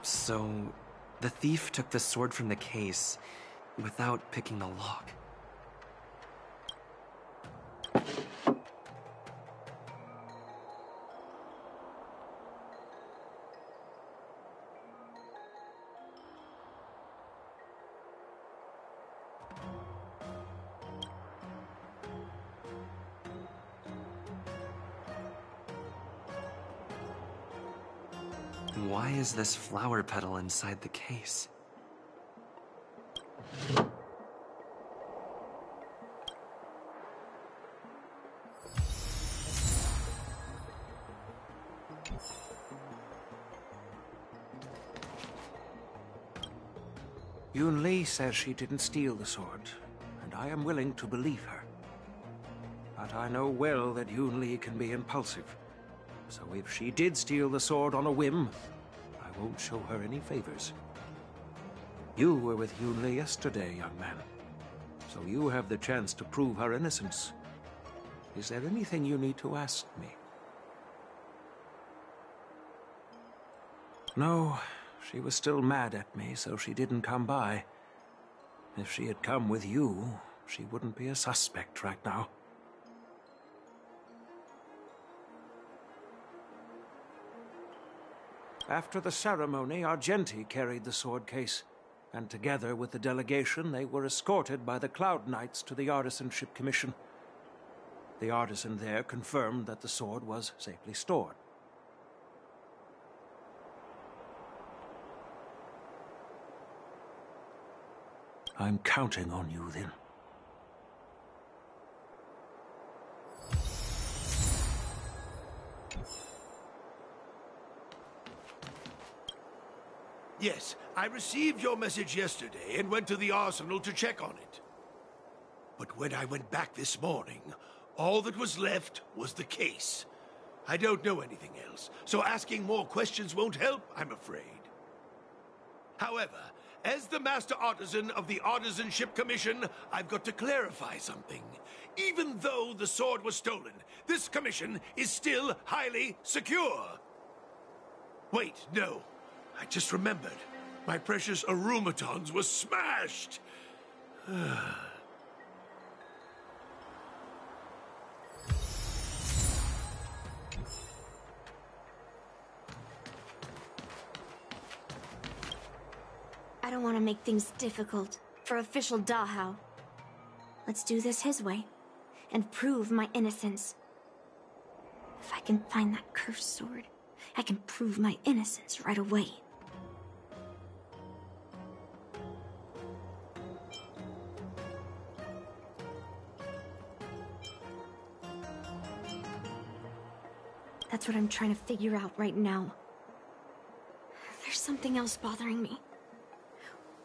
So, the thief took the sword from the case without picking the lock. Why is this flower petal inside the case? Yunli says she didn't steal the sword, and I am willing to believe her. But I know well that Yunli can be impulsive. So if she did steal the sword on a whim, I won't show her any favors. You were with Yunli yesterday, young man. So you have the chance to prove her innocence. Is there anything you need to ask me? No, she was still mad at me, so she didn't come by. If she had come with you, she wouldn't be a suspect right now. After the ceremony, Argenti carried the sword case, and together with the delegation, they were escorted by the Cloud Knights to the Artisanship Commission. The artisan there confirmed that the sword was safely stored. I'm counting on you, then. Yes, I received your message yesterday and went to the arsenal to check on it. But when I went back this morning, all that was left was the case. I don't know anything else, so asking more questions won't help, I'm afraid. However, as the Master Artisan of the Artisanship Commission, I've got to clarify something. Even though the sword was stolen, this commission is still highly secure. Wait, no. I just remembered. My precious aromatons were smashed! I don't want to make things difficult for official Dahao. Let's do this his way, and prove my innocence. If I can find that cursed sword, I can prove my innocence right away. That's what I'm trying to figure out right now. There's something else bothering me.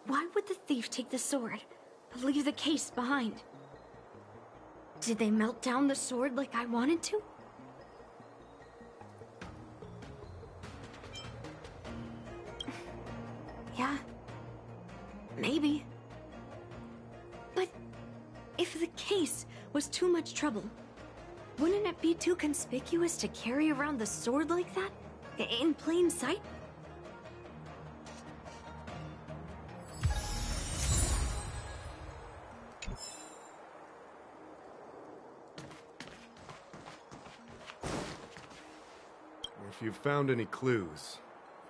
Why would the thief take the sword, but leave the case behind? Did they melt down the sword like I wanted to? Yeah, maybe. But if the case was too much trouble, wouldn't it be too conspicuous to carry around the sword like that? In plain sight? If you've found any clues,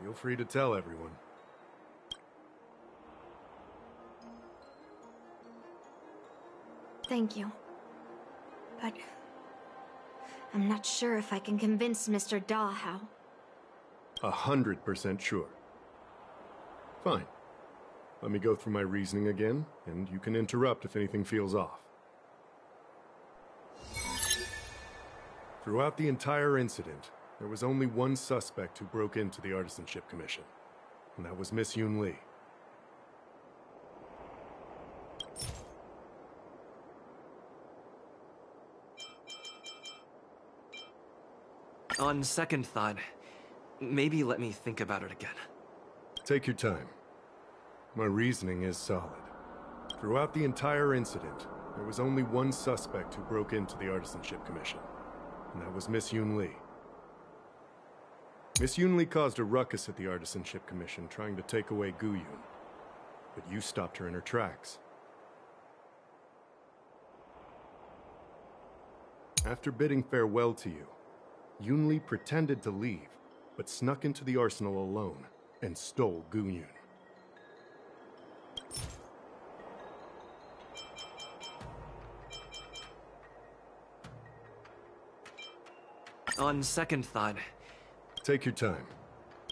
feel free to tell everyone. Thank you. But I'm not sure if I can convince Mr. Dahl. 100% sure. Fine. Let me go through my reasoning again, and you can interrupt if anything feels off. Throughout the entire incident, there was only one suspect who broke into the Artisanship Commission, and that was Miss Yunli. On second thought, maybe let me think about it again. Take your time. My reasoning is solid. Throughout the entire incident, there was only one suspect who broke into the Artisanship Commission, and that was Miss Yunli. Miss Yunli caused a ruckus at the Artisanship Commission trying to take away Guyun, but you stopped her in her tracks. After bidding farewell to you, Yunli pretended to leave, but snuck into the arsenal alone and stole Guyun. On second thought... Take your time.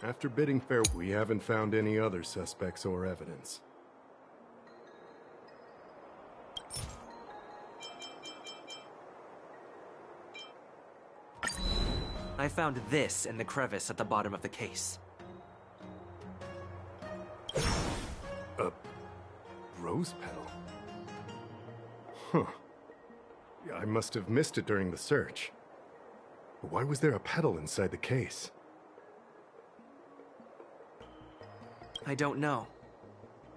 After bidding farewell, we haven't found any other suspects or evidence. I found this in the crevice at the bottom of the case. A rose petal? Huh. I must have missed it during the search. But why was there a petal inside the case? I don't know.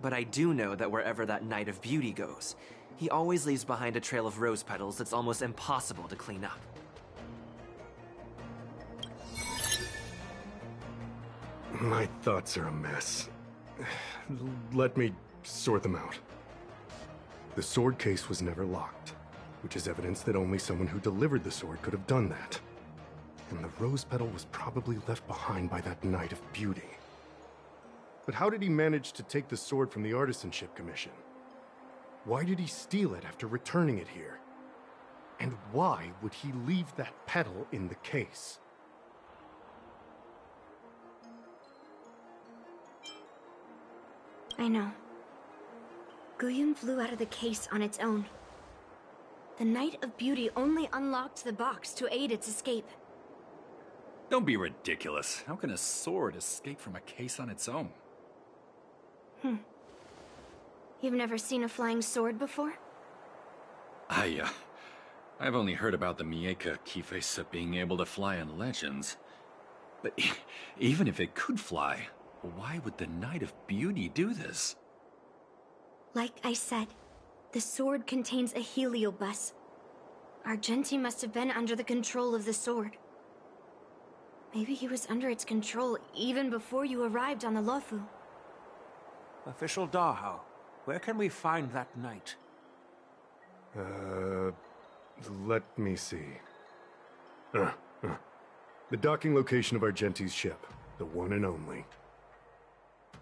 But I do know that wherever that Knight of Beauty goes, he always leaves behind a trail of rose petals that's almost impossible to clean up. My thoughts are a mess. Let me sort them out. The sword case was never locked, which is evidence that only someone who delivered the sword could have done that. And the rose petal was probably left behind by that Knight of Beauty. But how did he manage to take the sword from the Artisanship Commission? Why did he steal it after returning it here? And why would he leave that petal in the case? I know. Guyun flew out of the case on its own. The Knight of Beauty only unlocked the box to aid its escape. Don't be ridiculous. How can a sword escape from a case on its own? You've never seen a flying sword before? I've only heard about the Mieka Kifesa being able to fly in legends. But even if it could fly, why would the Knight of Beauty do this? Like I said, the sword contains a heliobus. Argenti must have been under the control of the sword. Maybe he was under its control even before you arrived on the Lofu. Official Dahao, where can we find that knight? Let me see. The docking location of Argenti's ship, the one and only.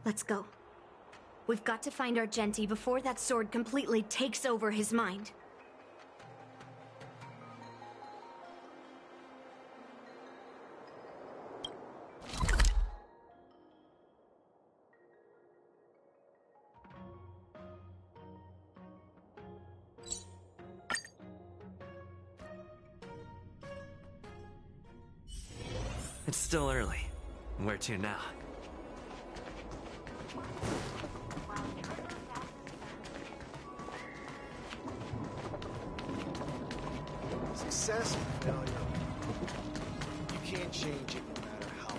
Let's go. We've got to find Argenti before that sword completely takes over his mind. It's still early. Where to now? Success or failure, you can't change it no matter how hard.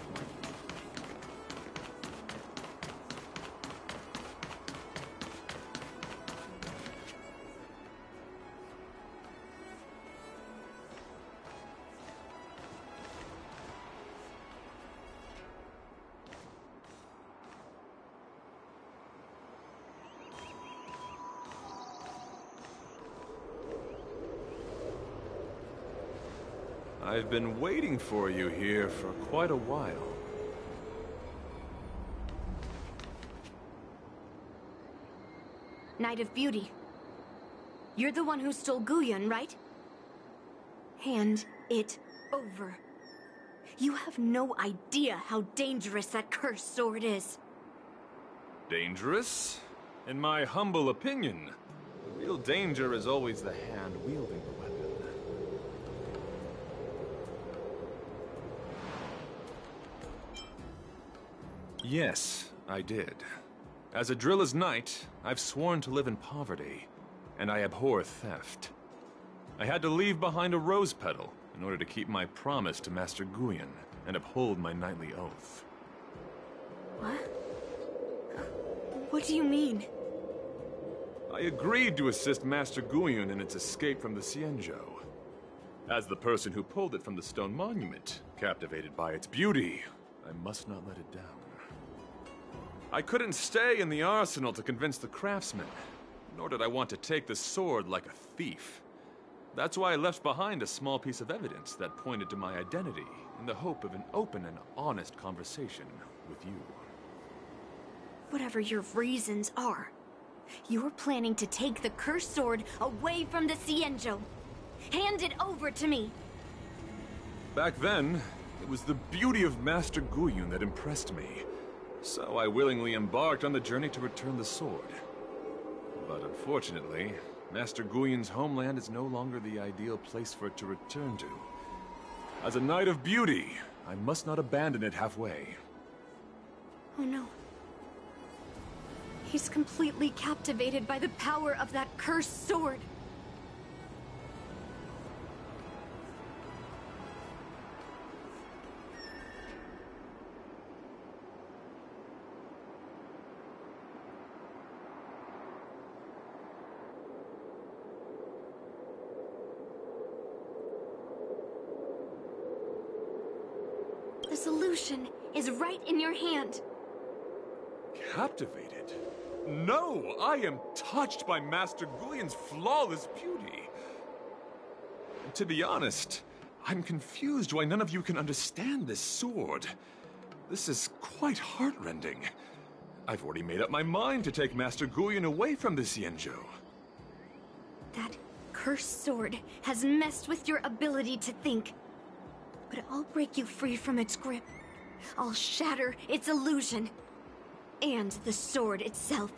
I've been waiting for you here for quite a while. Knight of Beauty. You're the one who stole Guyun, right? Hand it over. You have no idea how dangerous that cursed sword is. Dangerous? In my humble opinion, the real danger is always the hand wielding the weapon. Yes, I did. As a Drilla's knight, I've sworn to live in poverty, and I abhor theft. I had to leave behind a rose petal in order to keep my promise to Master Guyun and uphold my knightly oath. What? What do you mean? I agreed to assist Master Guyun in its escape from the Xianzhou. As the person who pulled it from the stone monument, captivated by its beauty, I must not let it down. I couldn't stay in the arsenal to convince the craftsman, nor did I want to take the sword like a thief. That's why I left behind a small piece of evidence that pointed to my identity in the hope of an open and honest conversation with you. Whatever your reasons are, you're planning to take the cursed sword away from the Xianzhou. Hand it over to me! Back then, it was the beauty of Master Guyun that impressed me. So I willingly embarked on the journey to return the sword. But unfortunately, Master Guyun's homeland is no longer the ideal place for it to return to. As a Knight of Beauty, I must not abandon it halfway. Oh no. He's completely captivated by the power of that cursed sword. The solution is right in your hand. Captivated? No! I am touched by Master Guyun's flawless beauty. And to be honest, I'm confused why none of you can understand this sword. This is quite heartrending. I've already made up my mind to take Master Guyun away from the Xianzhou. That cursed sword has messed with your ability to think. But I'll break you free from its grip. I'll shatter its illusion. And the sword itself.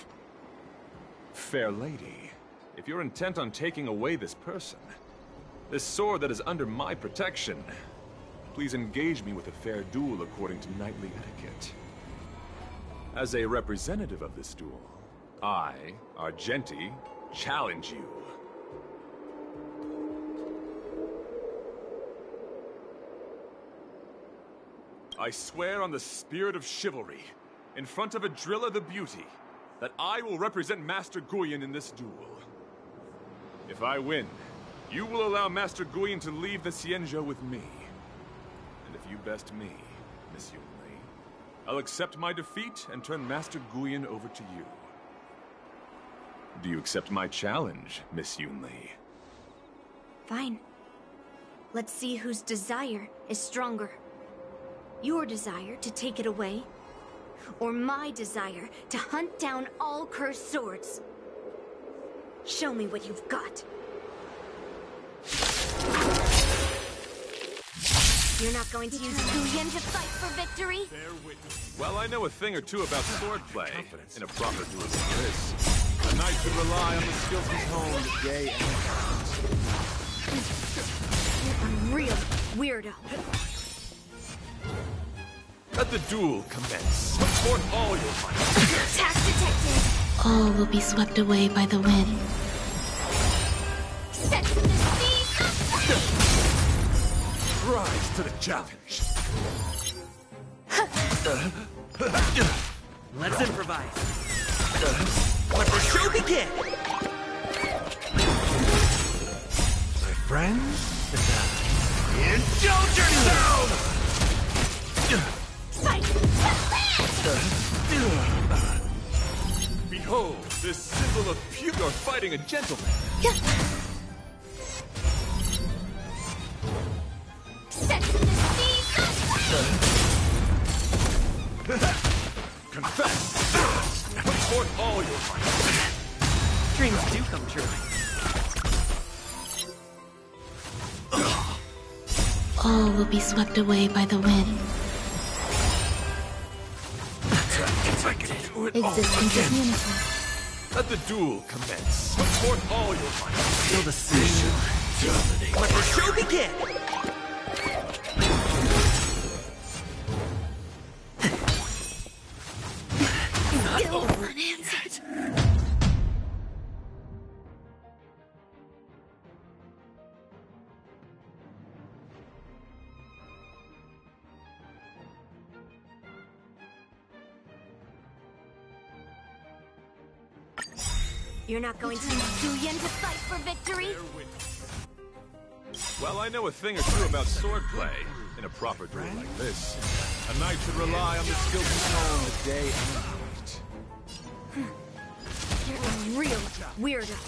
Fair lady, if you're intent on taking away this person, this sword that is under my protection, please engage me with a fair duel according to knightly etiquette. As a representative of this duel, I, Argenti, challenge you. I swear on the spirit of chivalry, in front of Adrilla the Beauty, that I will represent Master Guyun in this duel. If I win, you will allow Master Guyun to leave the Xianzhou with me. And if you best me, Miss Yunli, I'll accept my defeat and turn Master Guyun over to you. Do you accept my challenge, Miss Yunli? Fine. Let's see whose desire is stronger. Your desire to take it away, or my desire to hunt down all cursed swords. Show me what you've got. You're not going to use Guyun to fight for victory? Well, I know a thing or two about swordplay in a proper duel like this. A knight should rely on the skills he's honed day and night. You're a real weirdo. Let the duel commence. Put forth all your might. Attack detected! All will be swept away by the wind. Set to the sea! Rise to the challenge. Let's improvise. Let the show begin! My friends, indulge yourselves! Behold, this symbol of pure fighting a gentleman. Confess! Put forth all your might. Dreams do come true. All will be swept away by the wind. Existence is unity. Let the duel commence. Put forth all your might. Feel the sea. Let the show begin! Still unanswered. You're not going to use Guyan to fight for victory? Well, I know a thing or two about swordplay. In a proper duel like this, a knight should rely on the skills he's known the day and night. You're a real weirdo.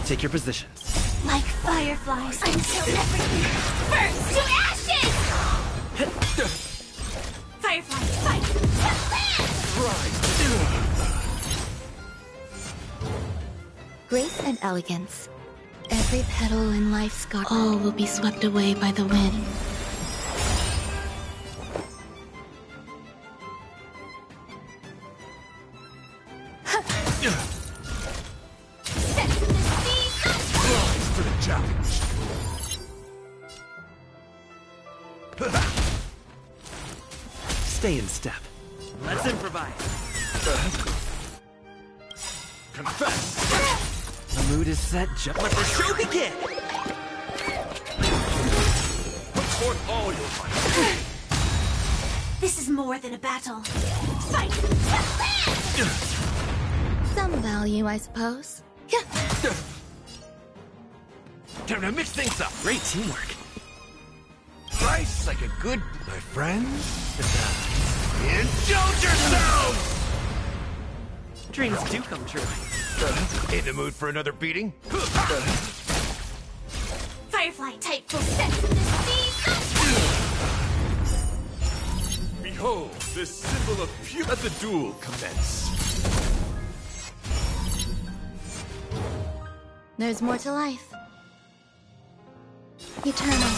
Take your positions. Like fireflies until everything burns to ashes! Fireflies, fight! Grace and elegance. Every petal in life's garden. All will be swept away by the wind. Rise to the challenge. Stay in step. Let's improvise. Confess! The mood is set. Let the show begin! Put forth all your might. This is more than a battle. Fight! Some value, I suppose. Time to mix things up. Great teamwork. Rice like a good, my friends. Indulge yourselves! Dreams do come true. In the mood for another beating? Firefly type will set the sea. Behold, this symbol of pure. Let the duel commence. There's more to life. Eternal.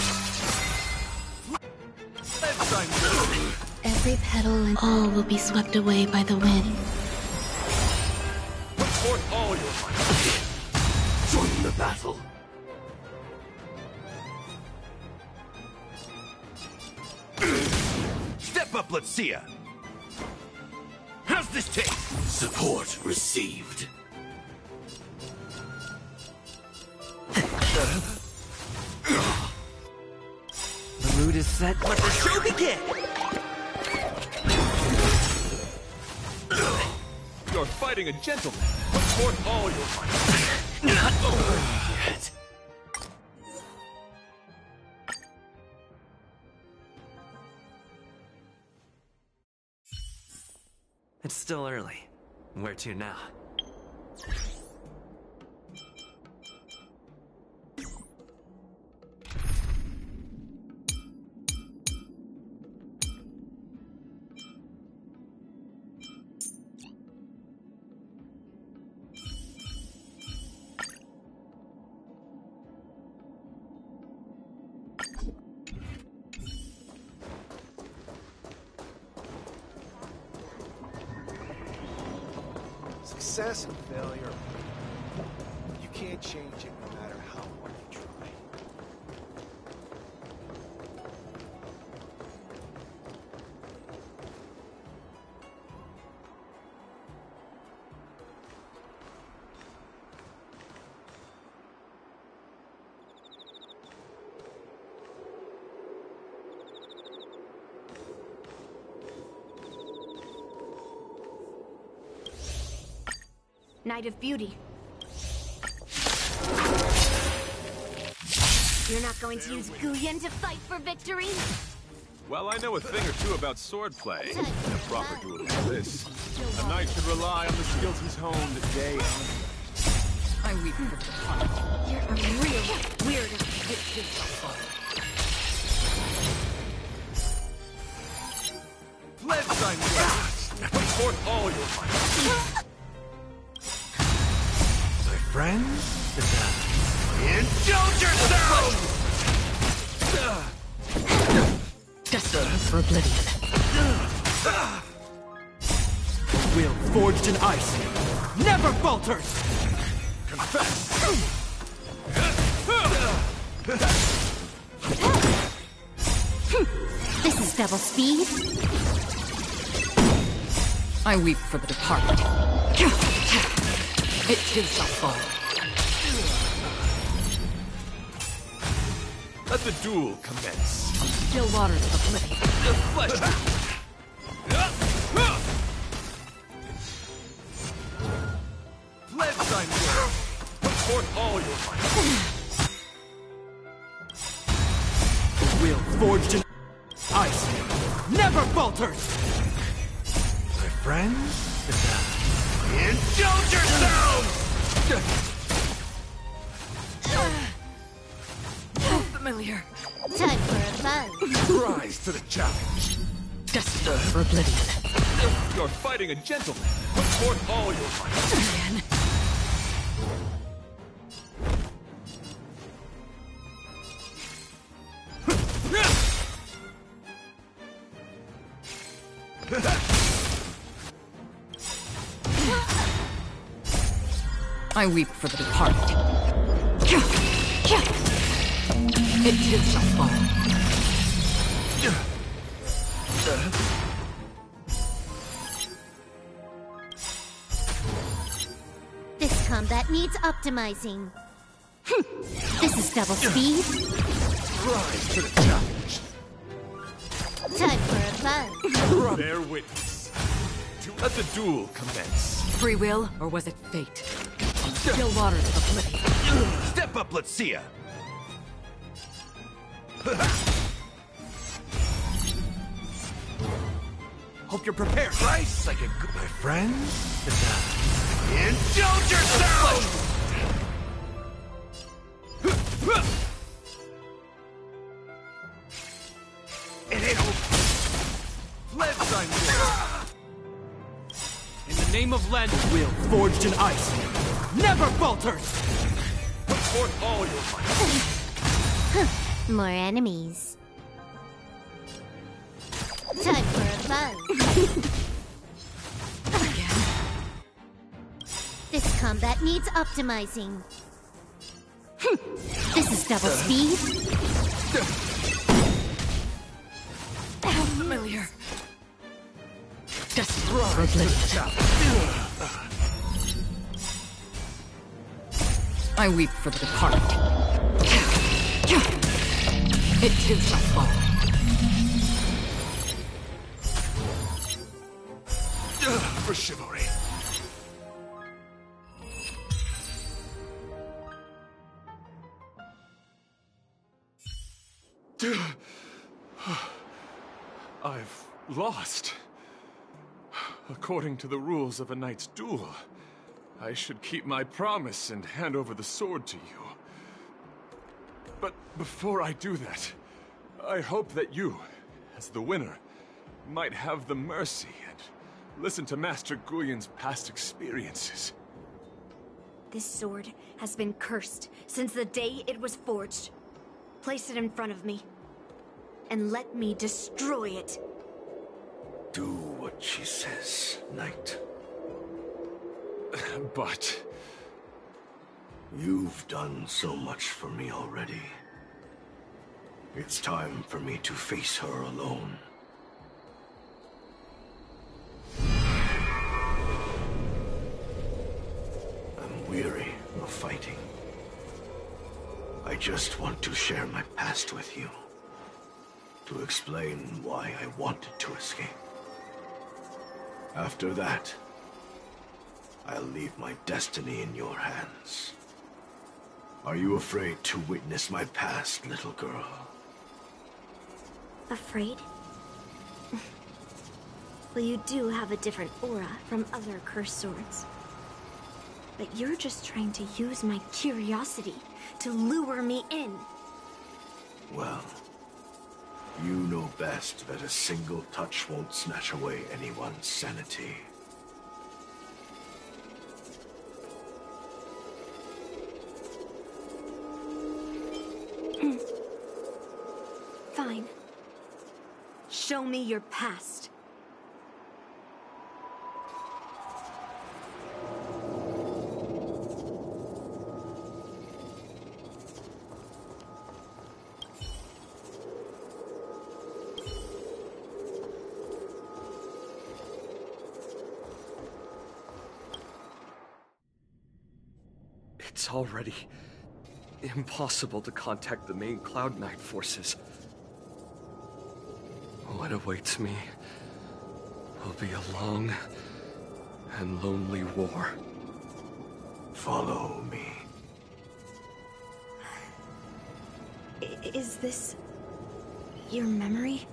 Every petal and all will be swept away by the wind. Put forth all your might. Join the battle. Step up, let's see ya. How's this taste? Support received. The mood is set. Let the show begin! You're fighting a gentleman. Put forth all your might. Not over yet. It's still early. Where to now? Success and failure, you can't change it no matter how hard you try. Night of Beauty. You're not going to use Guyan to fight for victory? Well, I know a thing or two about swordplay. In a proper duel like this, a knight should rely on the skills he's honed day and night. I weep for the heart. You're a real weirdo. Pledge thy will. Put forth all your might. My friends, indulge yourselves! Destined for oblivion. Will forged in ice never falters! Confess! This is double speed. I weep for the departed. It too shall fall. Let the duel commence. Still waters of oblivion. The flesh. Pledge thine will. Put forth all your might. Will forged in ice never falters! My friends, indulge yourselves! Familiar. Time for a buzz. Rise to the challenge. Destined for oblivion. You're fighting a gentleman. Put forth all your might. Again. I weep for the departed. It too shall fall. This combat needs optimizing. This is double speed. Rise to the challenge. Time for a buzz. Bear witness. Let the duel commence. Free will, or was it fate? Still waters of oblivion. Step up, let's see ya. Hope you're prepared. Rise like a good... My friends, indulge yourselves! It ain't over. Pledge thine will. In the name of Len, will forged in ice never falters! Put forth all your might. More enemies. Time for a buzz. Again. This combat needs optimizing. This is double speed. Familiar. Destined for oblivion. I weep for the departed. It too shall fall. For chivalry. I've lost. According to the rules of a knight's duel, I should keep my promise and hand over the sword to you. But before I do that, I hope that you, as the winner, might have the mercy and listen to Master Guyon's past experiences. This sword has been cursed since the day it was forged. Place it in front of me, and let me destroy it. Do what she says, knight. But... You've done so much for me already. It's time for me to face her alone. I'm weary of fighting. I just want to share my past with you. To explain why I wanted to escape. After that, I'll leave my destiny in your hands. Are you afraid to witness my past, little girl? Afraid? Well, you do have a different aura from other cursed swords. But you're just trying to use my curiosity to lure me in. Well, you know best that a single touch won't snatch away anyone's sanity. Fine. Show me your past. It's already impossible to contact the main Cloud Knight forces. What awaits me will be a long and lonely war. Follow me. Is this your memory?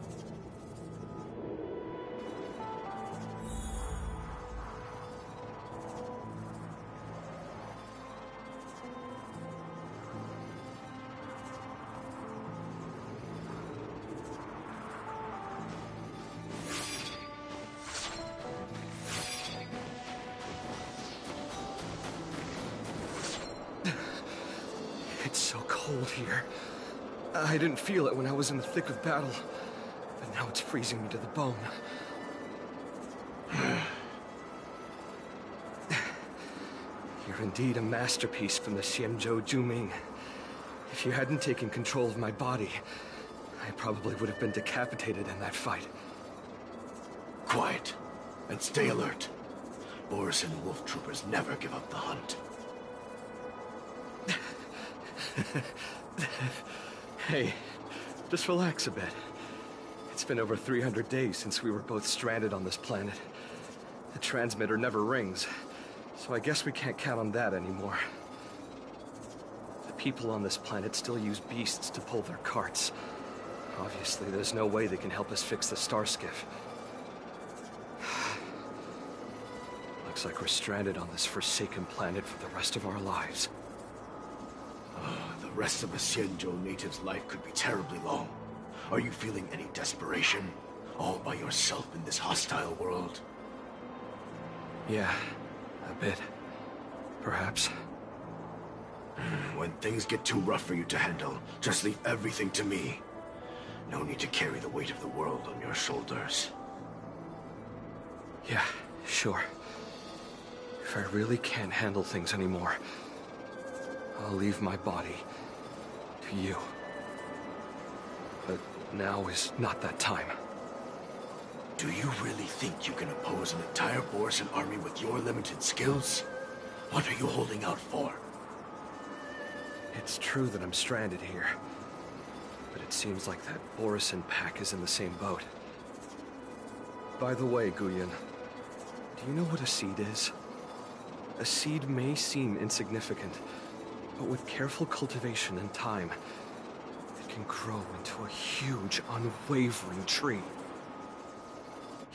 It's so cold here. I didn't feel it when I was in the thick of battle, but now it's freezing me to the bone. You're indeed a masterpiece from the Xianzhou Juming. If you hadn't taken control of my body, I probably would have been decapitated in that fight. Quiet, and stay alert. Boris and Wolf Troopers never give up the hunt. Hey, just relax a bit. It's been over 300 days since we were both stranded on this planet. The transmitter never rings, so I guess we can't count on that anymore. The people on this planet still use beasts to pull their carts. Obviously, there's no way they can help us fix the star skiff. Looks like we're stranded on this forsaken planet for the rest of our lives. The rest of a Xianzhou native's life could be terribly long. Are you feeling any desperation? All by yourself in this hostile world? Yeah, a bit. Perhaps. When things get too rough for you to handle, just leave everything to me. No need to carry the weight of the world on your shoulders. Yeah, sure. If I really can't handle things anymore, I'll leave my body to you. But now is not that time. Do you really think you can oppose an entire Borisan army with your limited skills? What are you holding out for? It's true that I'm stranded here, but it seems like that Borisan pack is in the same boat. By the way, Guyan, do you know what a seed is? A seed may seem insignificant, but with careful cultivation and time, it can grow into a huge, unwavering tree.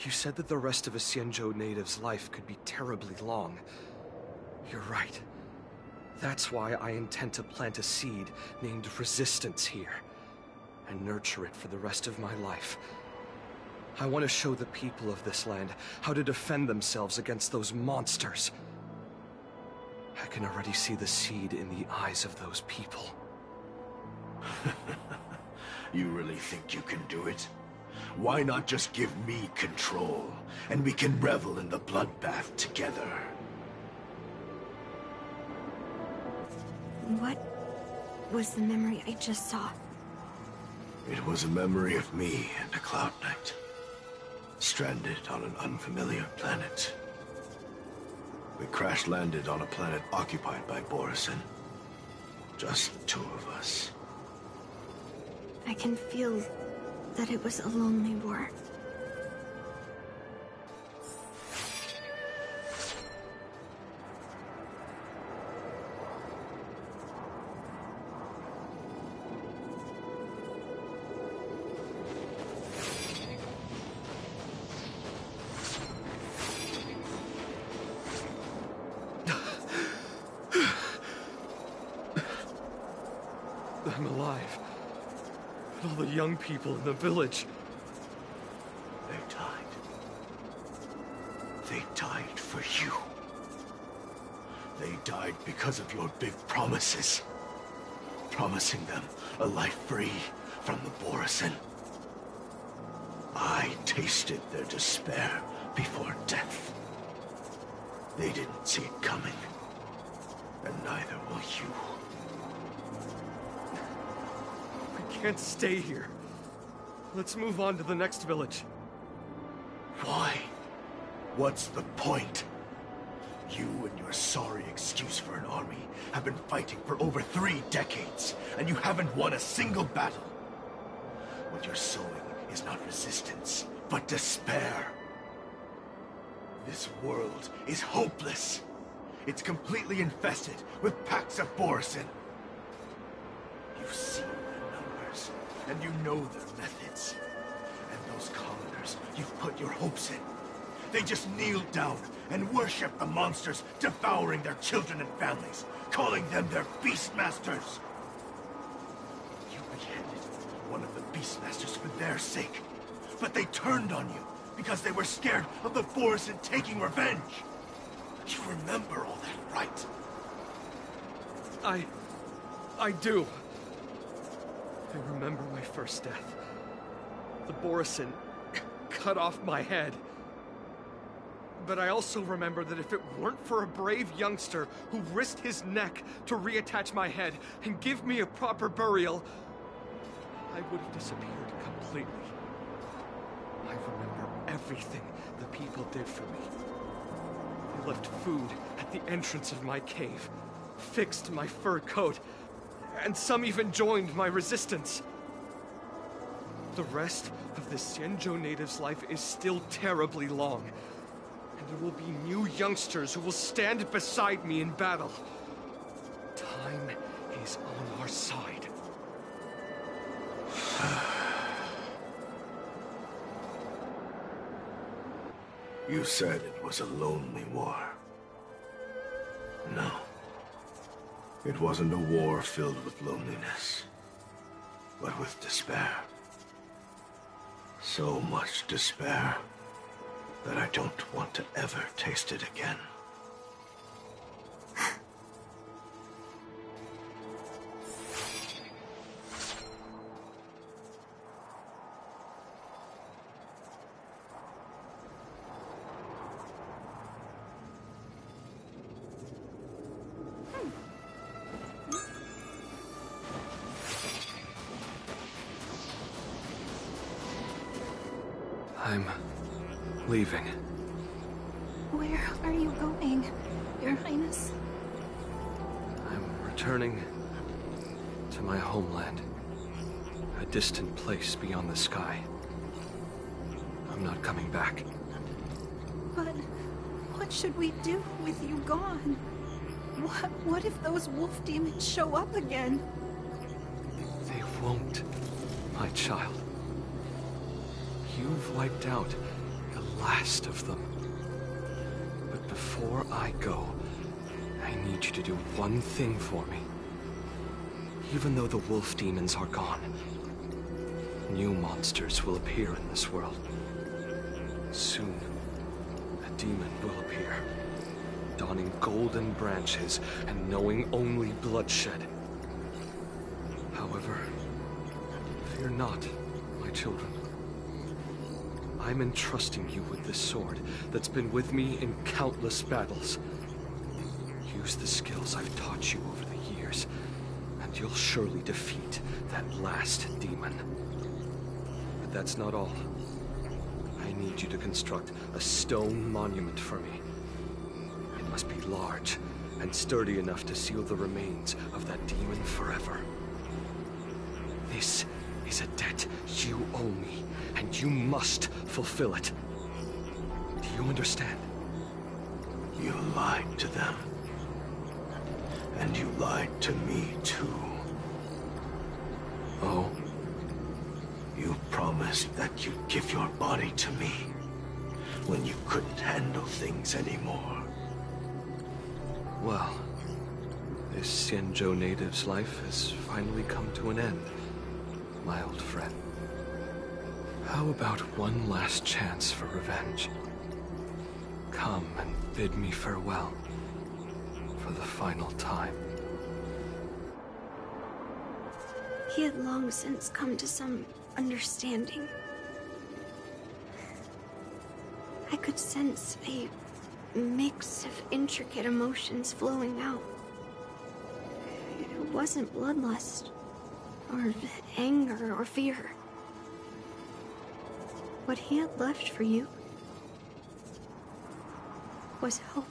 You said that the rest of a Xianzhou native's life could be terribly long. You're right. That's why I intend to plant a seed named Resistance here, and nurture it for the rest of my life. I want to show the people of this land how to defend themselves against those monsters. I can already see the seed in the eyes of those people. You really think you can do it? Why not just give me control, and we can revel in the bloodbath together? What was the memory I just saw? It was a memory of me and a Cloud Knight, stranded on an unfamiliar planet. We crash-landed on a planet occupied by Borisan. Just the two of us. I can feel that it was a lonely war. I'm alive. But all the young people in the village... They died. They died for you. They died because of your big promises. Promising them a life free from the Borisin. I tasted their despair before death. They didn't see it coming. And neither will you. We can't stay here. Let's move on to the next village. Why? What's the point? You and your sorry excuse for an army have been fighting for over 3 decades, and you haven't won a single battle. What you're sowing is not resistance, but despair. This world is hopeless. It's completely infested with packs of Borisin. You've seen their numbers, and you know their methods. And those commoners you've put your hopes in, they just kneel down and worship the monsters devouring their children and families, calling them their Beastmasters. You beheaded one of the Beastmasters for their sake, but they turned on you because they were scared of the Borisin taking revenge. You remember all that, right? I do. I remember my first death. The Borisin cut off my head. But I also remember that if it weren't for a brave youngster who risked his neck to reattach my head and give me a proper burial, I would have disappeared completely. I remember everything the people did for me. They left food at the entrance of my cave, fixed my fur coat, and some even joined my resistance. The rest of the Xianzhou native's life is still terribly long. And there will be new youngsters who will stand beside me in battle. Time is on our side. You said it was a lonely war. No. It wasn't a war filled with loneliness, but with despair. So much despair that I don't want to ever taste it again. I'm leaving. Where are you going, Your Highness? I'm returning to my homeland. A distant place beyond the sky. I'm not coming back. But what should we do with you gone? What if those wolf demons show up again? They won't, my child. You've wiped out the last of them. But before I go, I need you to do one thing for me. Even though the wolf demons are gone, new monsters will appear in this world. Soon, a demon will appear, donning golden branches and knowing only bloodshed. However, fear not, my children. I'm entrusting you with this sword that's been with me in countless battles. Use the skills I've taught you over the years, and you'll surely defeat that last demon. But that's not all. I need you to construct a stone monument for me. It must be large and sturdy enough to seal the remains of that demon forever. This is a debt you owe me, and you must fulfill it. Do you understand? You lied to them. And you lied to me, too. Oh? You promised that you'd give your body to me when you couldn't handle things anymore. Well, This Xianzhou native's life has finally come to an end, my old friend. How about one last chance for revenge? Come and bid me farewell for the final time. He had long since come to some understanding. I could sense a mix of intricate emotions flowing out. It wasn't bloodlust, or anger, or fear. What he had left for you was hope.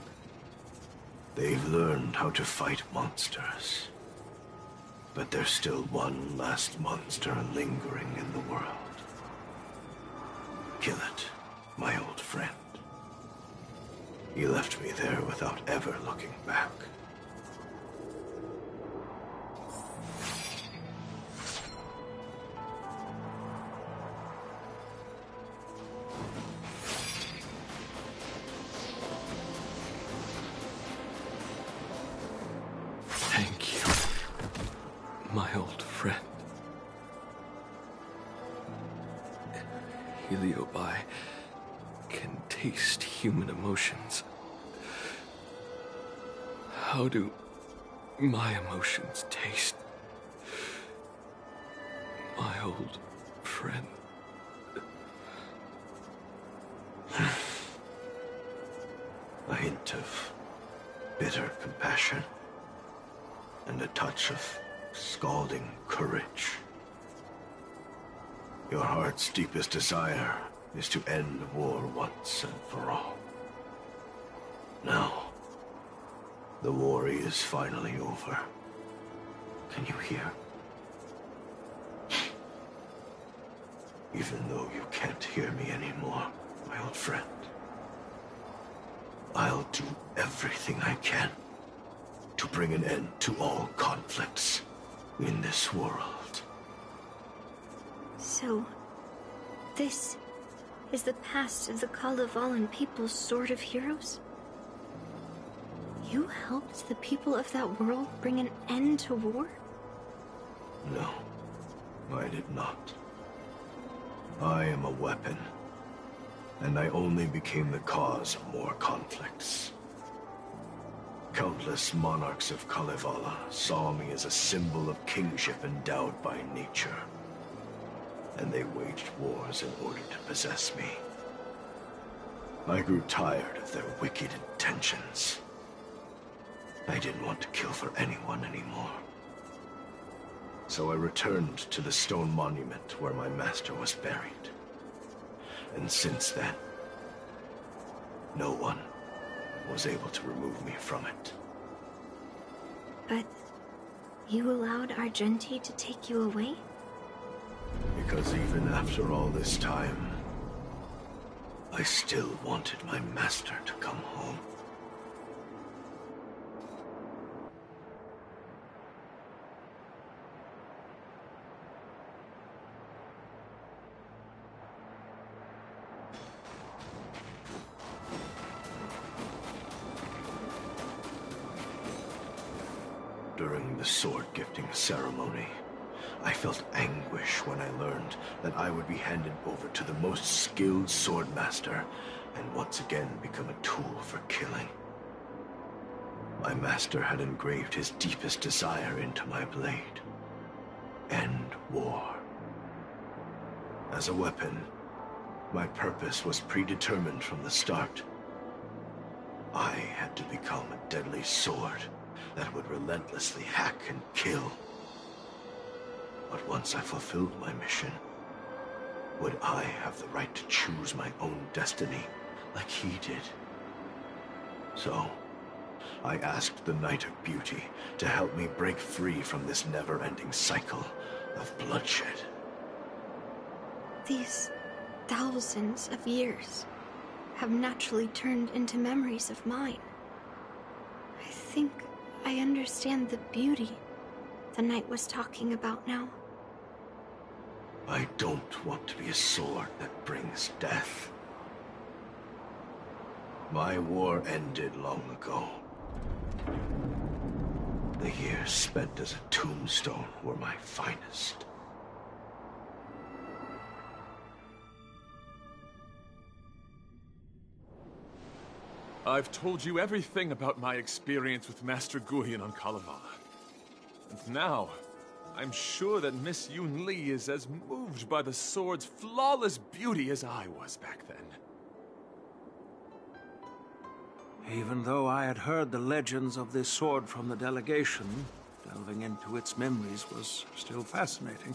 They've learned how to fight monsters. But there's still one last monster lingering in the world. Kill it, my old friend. He left me there without ever looking back. Thank you, my old friend. Heliobi can taste human emotions. How do my emotions taste? My old friend. A hint of bitter compassion and a touch of scalding courage. Your heart's deepest desire is to end war once and for all. Now, the war is finally over. Can you hear? Even though you can't hear me anymore, my old friend, I'll do everything I can to bring an end to all conflicts in this world. So, this is the past of the Kalevalan people's Sword of Heroes? You helped the people of that world bring an end to war? No, I did not. I am a weapon, and I only became the cause of more conflicts. Countless monarchs of Kalevala saw me as a symbol of kingship endowed by nature, and they waged wars in order to possess me. I grew tired of their wicked intentions. I didn't want to kill for anyone anymore. So I returned to the stone monument where my master was buried. And since then, no one was able to remove me from it. But you allowed Argenti to take you away? Because even after all this time, I still wanted my master to come home. During the sword gifting ceremony, I felt anguish when I learned that I would be handed over to the most skilled swordmaster and once again become a tool for killing. My master had engraved his deepest desire into my blade. End war. As a weapon, my purpose was predetermined from the start. I had to become a deadly sword that would relentlessly hack and kill. But once I fulfilled my mission, would I have the right to choose my own destiny like he did? So, I asked the Knight of Beauty to help me break free from this never-ending cycle of bloodshed. These thousands of years have naturally turned into memories of mine. I think I understand the beauty the knight was talking about now. I don't want to be a sword that brings death. My war ended long ago. The The years spent as a tombstone were my finest. I've told you everything about my experience with Master Guyan on Kalevala. And now, I'm sure that Miss Yunli is as moved by the sword's flawless beauty as I was back then. Even though I had heard the legends of this sword from the delegation, delving into its memories was still fascinating.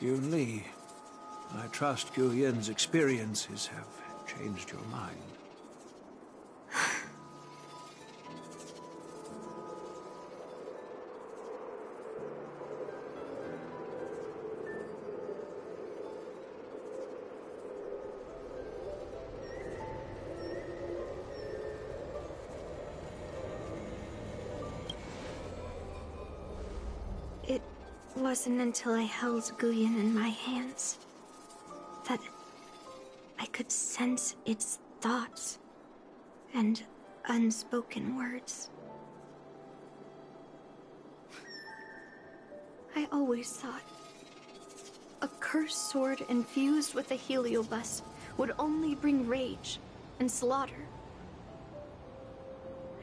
Yunli, I trust Guyan's experiences have changed your mind. It wasn't until I held Guyan in my hands that I could sense its thoughts and unspoken words. I always thought a cursed sword infused with a heliobus would only bring rage and slaughter.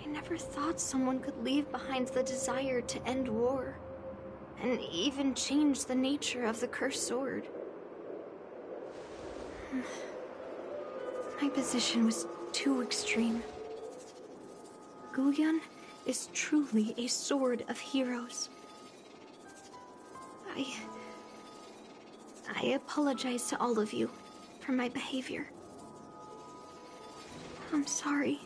I never thought someone could leave behind the desire to end war, and even change the nature of the cursed sword. My position was too extreme. Guyan is truly a sword of heroes. I apologize to all of you for my behavior. I'm sorry.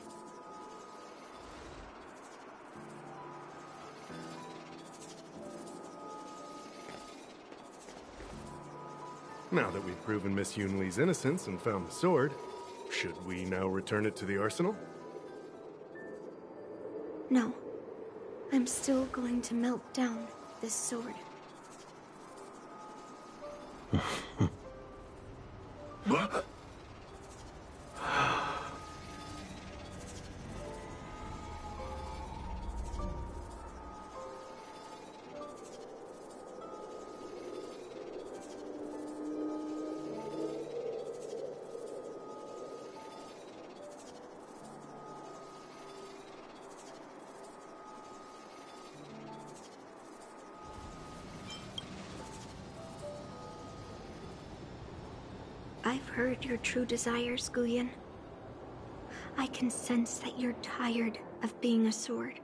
Now that we've proven Miss Yunli's innocence and found the sword, should we now return it to the arsenal? No. I'm still going to melt down this sword. I've heard your true desires, Guyan. I can sense that you're tired of being a sword,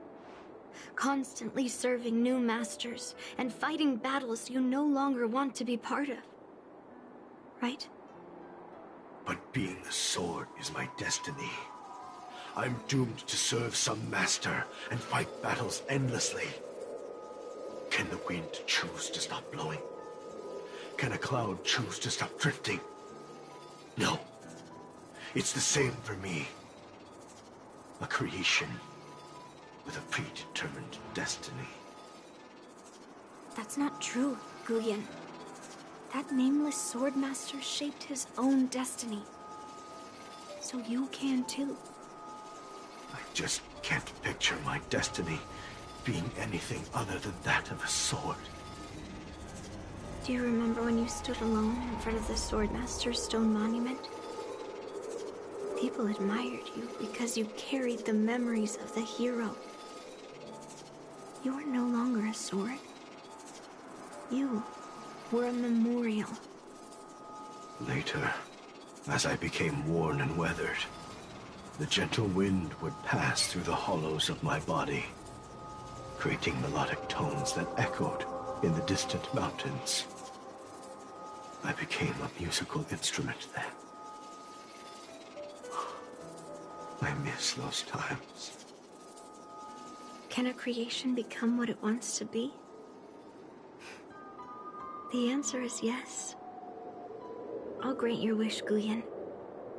constantly serving new masters and fighting battles you no longer want to be part of. Right? But being a sword is my destiny. I'm doomed to serve some master and fight battles endlessly. Can the wind choose to stop blowing? Can a cloud choose to stop drifting? No. It's the same for me. A creation with a predetermined destiny. That's not true, Guyan. That nameless swordmaster shaped his own destiny. So you can too. I just can't picture my destiny being anything other than that of a sword. Do you remember when you stood alone in front of the Swordmaster's stone monument? People admired you because you carried the memories of the hero. You were no longer a sword. You were a memorial. Later, as I became worn and weathered, the gentle wind would pass through the hollows of my body, creating melodic tones that echoed in the distant mountains. I became a musical instrument then. I miss those times. Can a creation become what it wants to be? The answer is yes. I'll grant your wish, Guyan,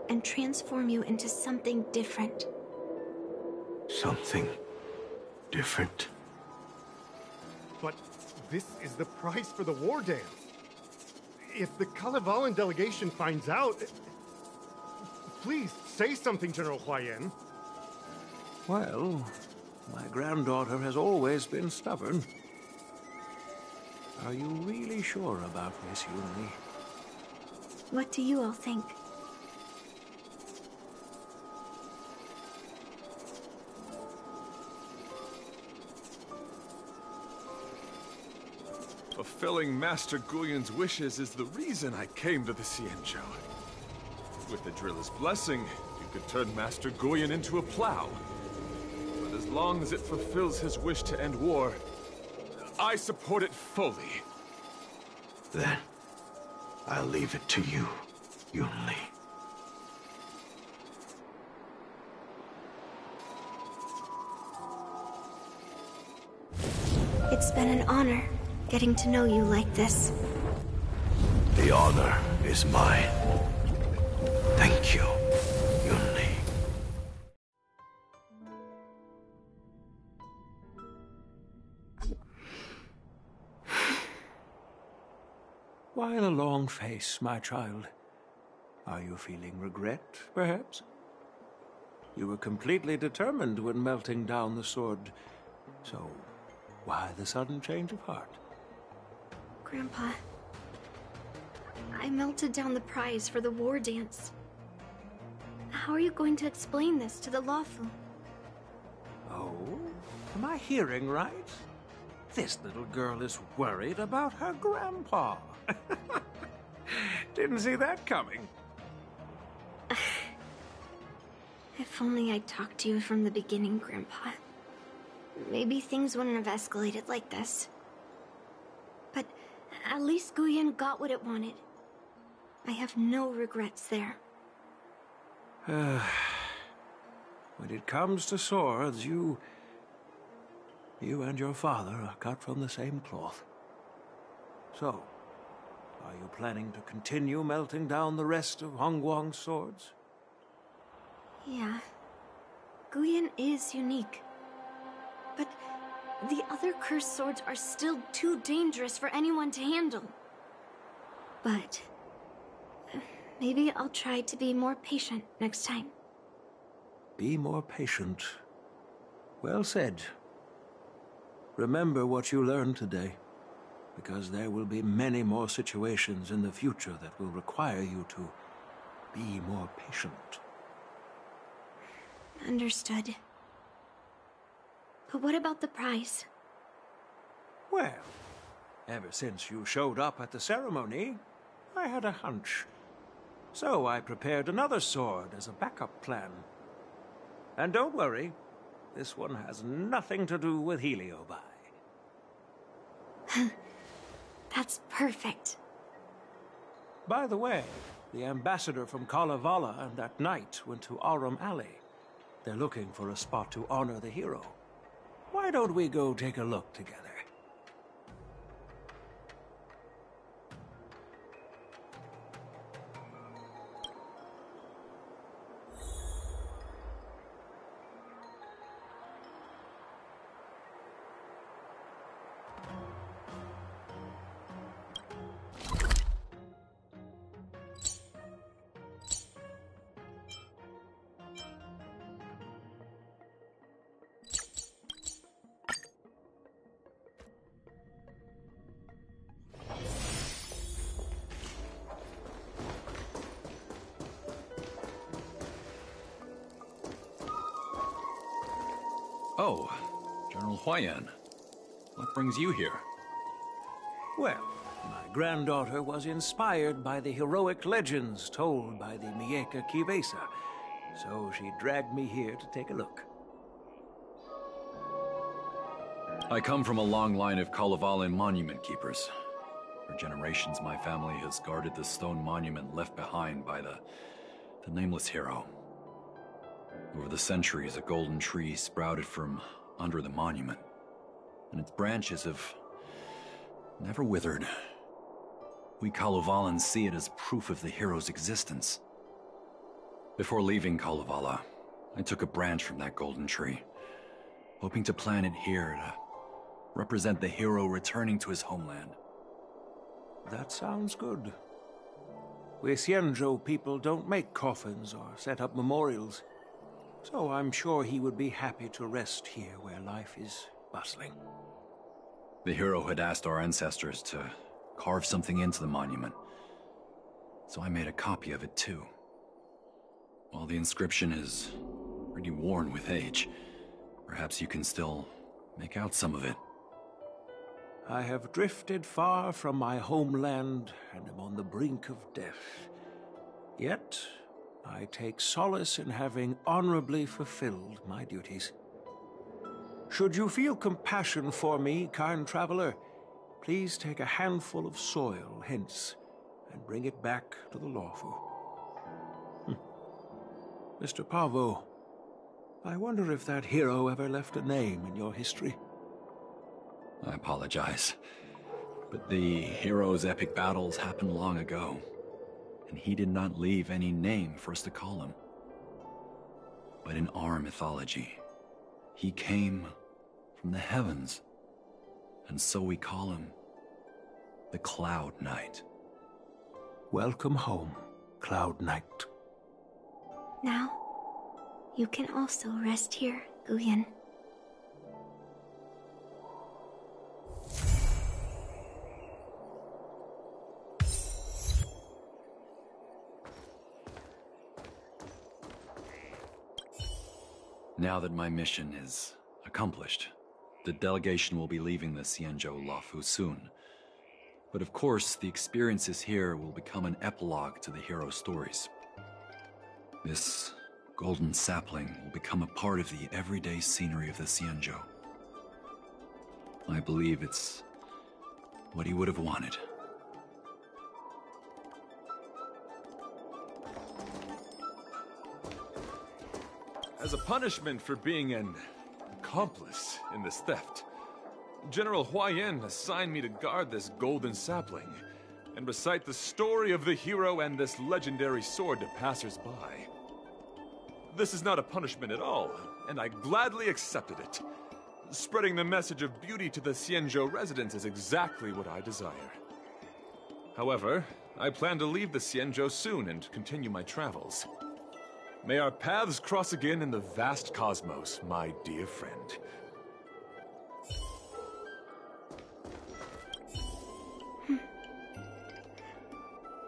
and transform you into something different. Something different? But this is the price for the war dance. If the Kalevalan delegation finds out... Please, say something, General Huayan. Well, my granddaughter has always been stubborn. Are you really sure about this, Yunli? What do you all think? Fulfilling Master Guyon's wishes is the reason I came to the Xianzhou. With the Driller's blessing, you could turn Master Guyon into a plow. But as long as it fulfills his wish to end war, I support it fully. Then, I'll leave it to you, Yunli. It's been an honor getting to know you like this. The honor is mine. Thank you, Yunli. Why the long face, my child? Are you feeling regret, perhaps? You were completely determined when melting down the sword, so why the sudden change of heart? Grandpa, I melted down the prize for the war dance. How are you going to explain this to the Lawfu? Oh? Am I hearing right? This little girl is worried about her grandpa. Didn't see that coming. If only I'd talked to you from the beginning, Grandpa. Maybe things wouldn't have escalated like this. But at least Guyon got what it wanted. I have no regrets there. When it comes to swords, you and your father are cut from the same cloth. So, are you planning to continue melting down the rest of Hongguang's swords? Yeah. Guyon is unique. But the other cursed swords are still too dangerous for anyone to handle. But maybe I'll try to be more patient next time. Be more patient. Well said. Remember what you learned today, because there will be many more situations in the future that will require you to be more patient. Understood. But what about the prize? Well, ever since you showed up at the ceremony, I had a hunch. So I prepared another sword as a backup plan. And don't worry, this one has nothing to do with Heliobi. That's perfect. By the way, the ambassador from Kalevala and that knight went to Arum Alley. They're looking for a spot to honor the hero. Why don't we go take a look together? Oh, General Huayan. What brings you here? Well, my granddaughter was inspired by the heroic legends told by the Mieka Kivesa, so she dragged me here to take a look. I come from a long line of Kalevalan monument keepers. For generations, my family has guarded the stone monument left behind by the nameless hero. Over the centuries, a golden tree sprouted from under the monument, and its branches have never withered. We Kalevalans see it as proof of the hero's existence. Before leaving Kalevala, I took a branch from that golden tree, hoping to plant it here to represent the hero returning to his homeland. That sounds good. We Xianzhou people don't make coffins or set up memorials. So I'm sure he would be happy to rest here where life is bustling. The hero had asked our ancestors to carve something into the monument, so I made a copy of it too. While the inscription is pretty worn with age, perhaps you can still make out some of it. I have drifted far from my homeland and am on the brink of death. Yet, I take solace in having honorably fulfilled my duties. Should you feel compassion for me, kind traveler, please take a handful of soil hence and bring it back to the lawful. Mr. Pavo, I wonder if that hero ever left a name in your history. I apologize, but the hero's epic battles happened long ago, and he did not leave any name for us to call him. But in our mythology, he came from the heavens, and so we call him the Cloud Knight. Welcome home, Cloud Knight. Now, you can also rest here, Guyan. Now that my mission is accomplished, the delegation will be leaving the Xianzhou Luofu soon. But of course, the experiences here will become an epilogue to the hero's stories. This golden sapling will become a part of the everyday scenery of the Xianzhou. I believe it's what he would have wanted. As a punishment for being an accomplice in this theft, General Huayan assigned me to guard this golden sapling and recite the story of the hero and this legendary sword to passers-by. This is not a punishment at all, and I gladly accepted it. Spreading the message of beauty to the Xianzhou residents is exactly what I desire. However, I plan to leave the Xianzhou soon and continue my travels. May our paths cross again in the vast cosmos, my dear friend.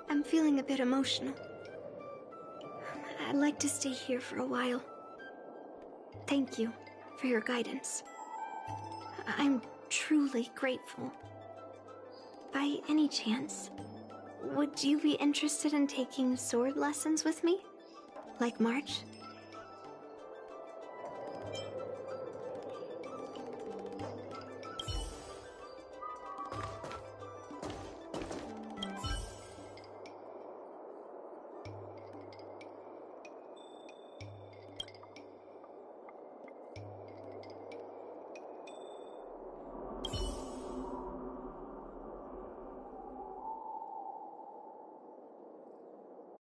I'm feeling a bit emotional. I'd like to stay here for a while. Thank you for your guidance. I'm truly grateful. By any chance, would you be interested in taking sword lessons with me? Like March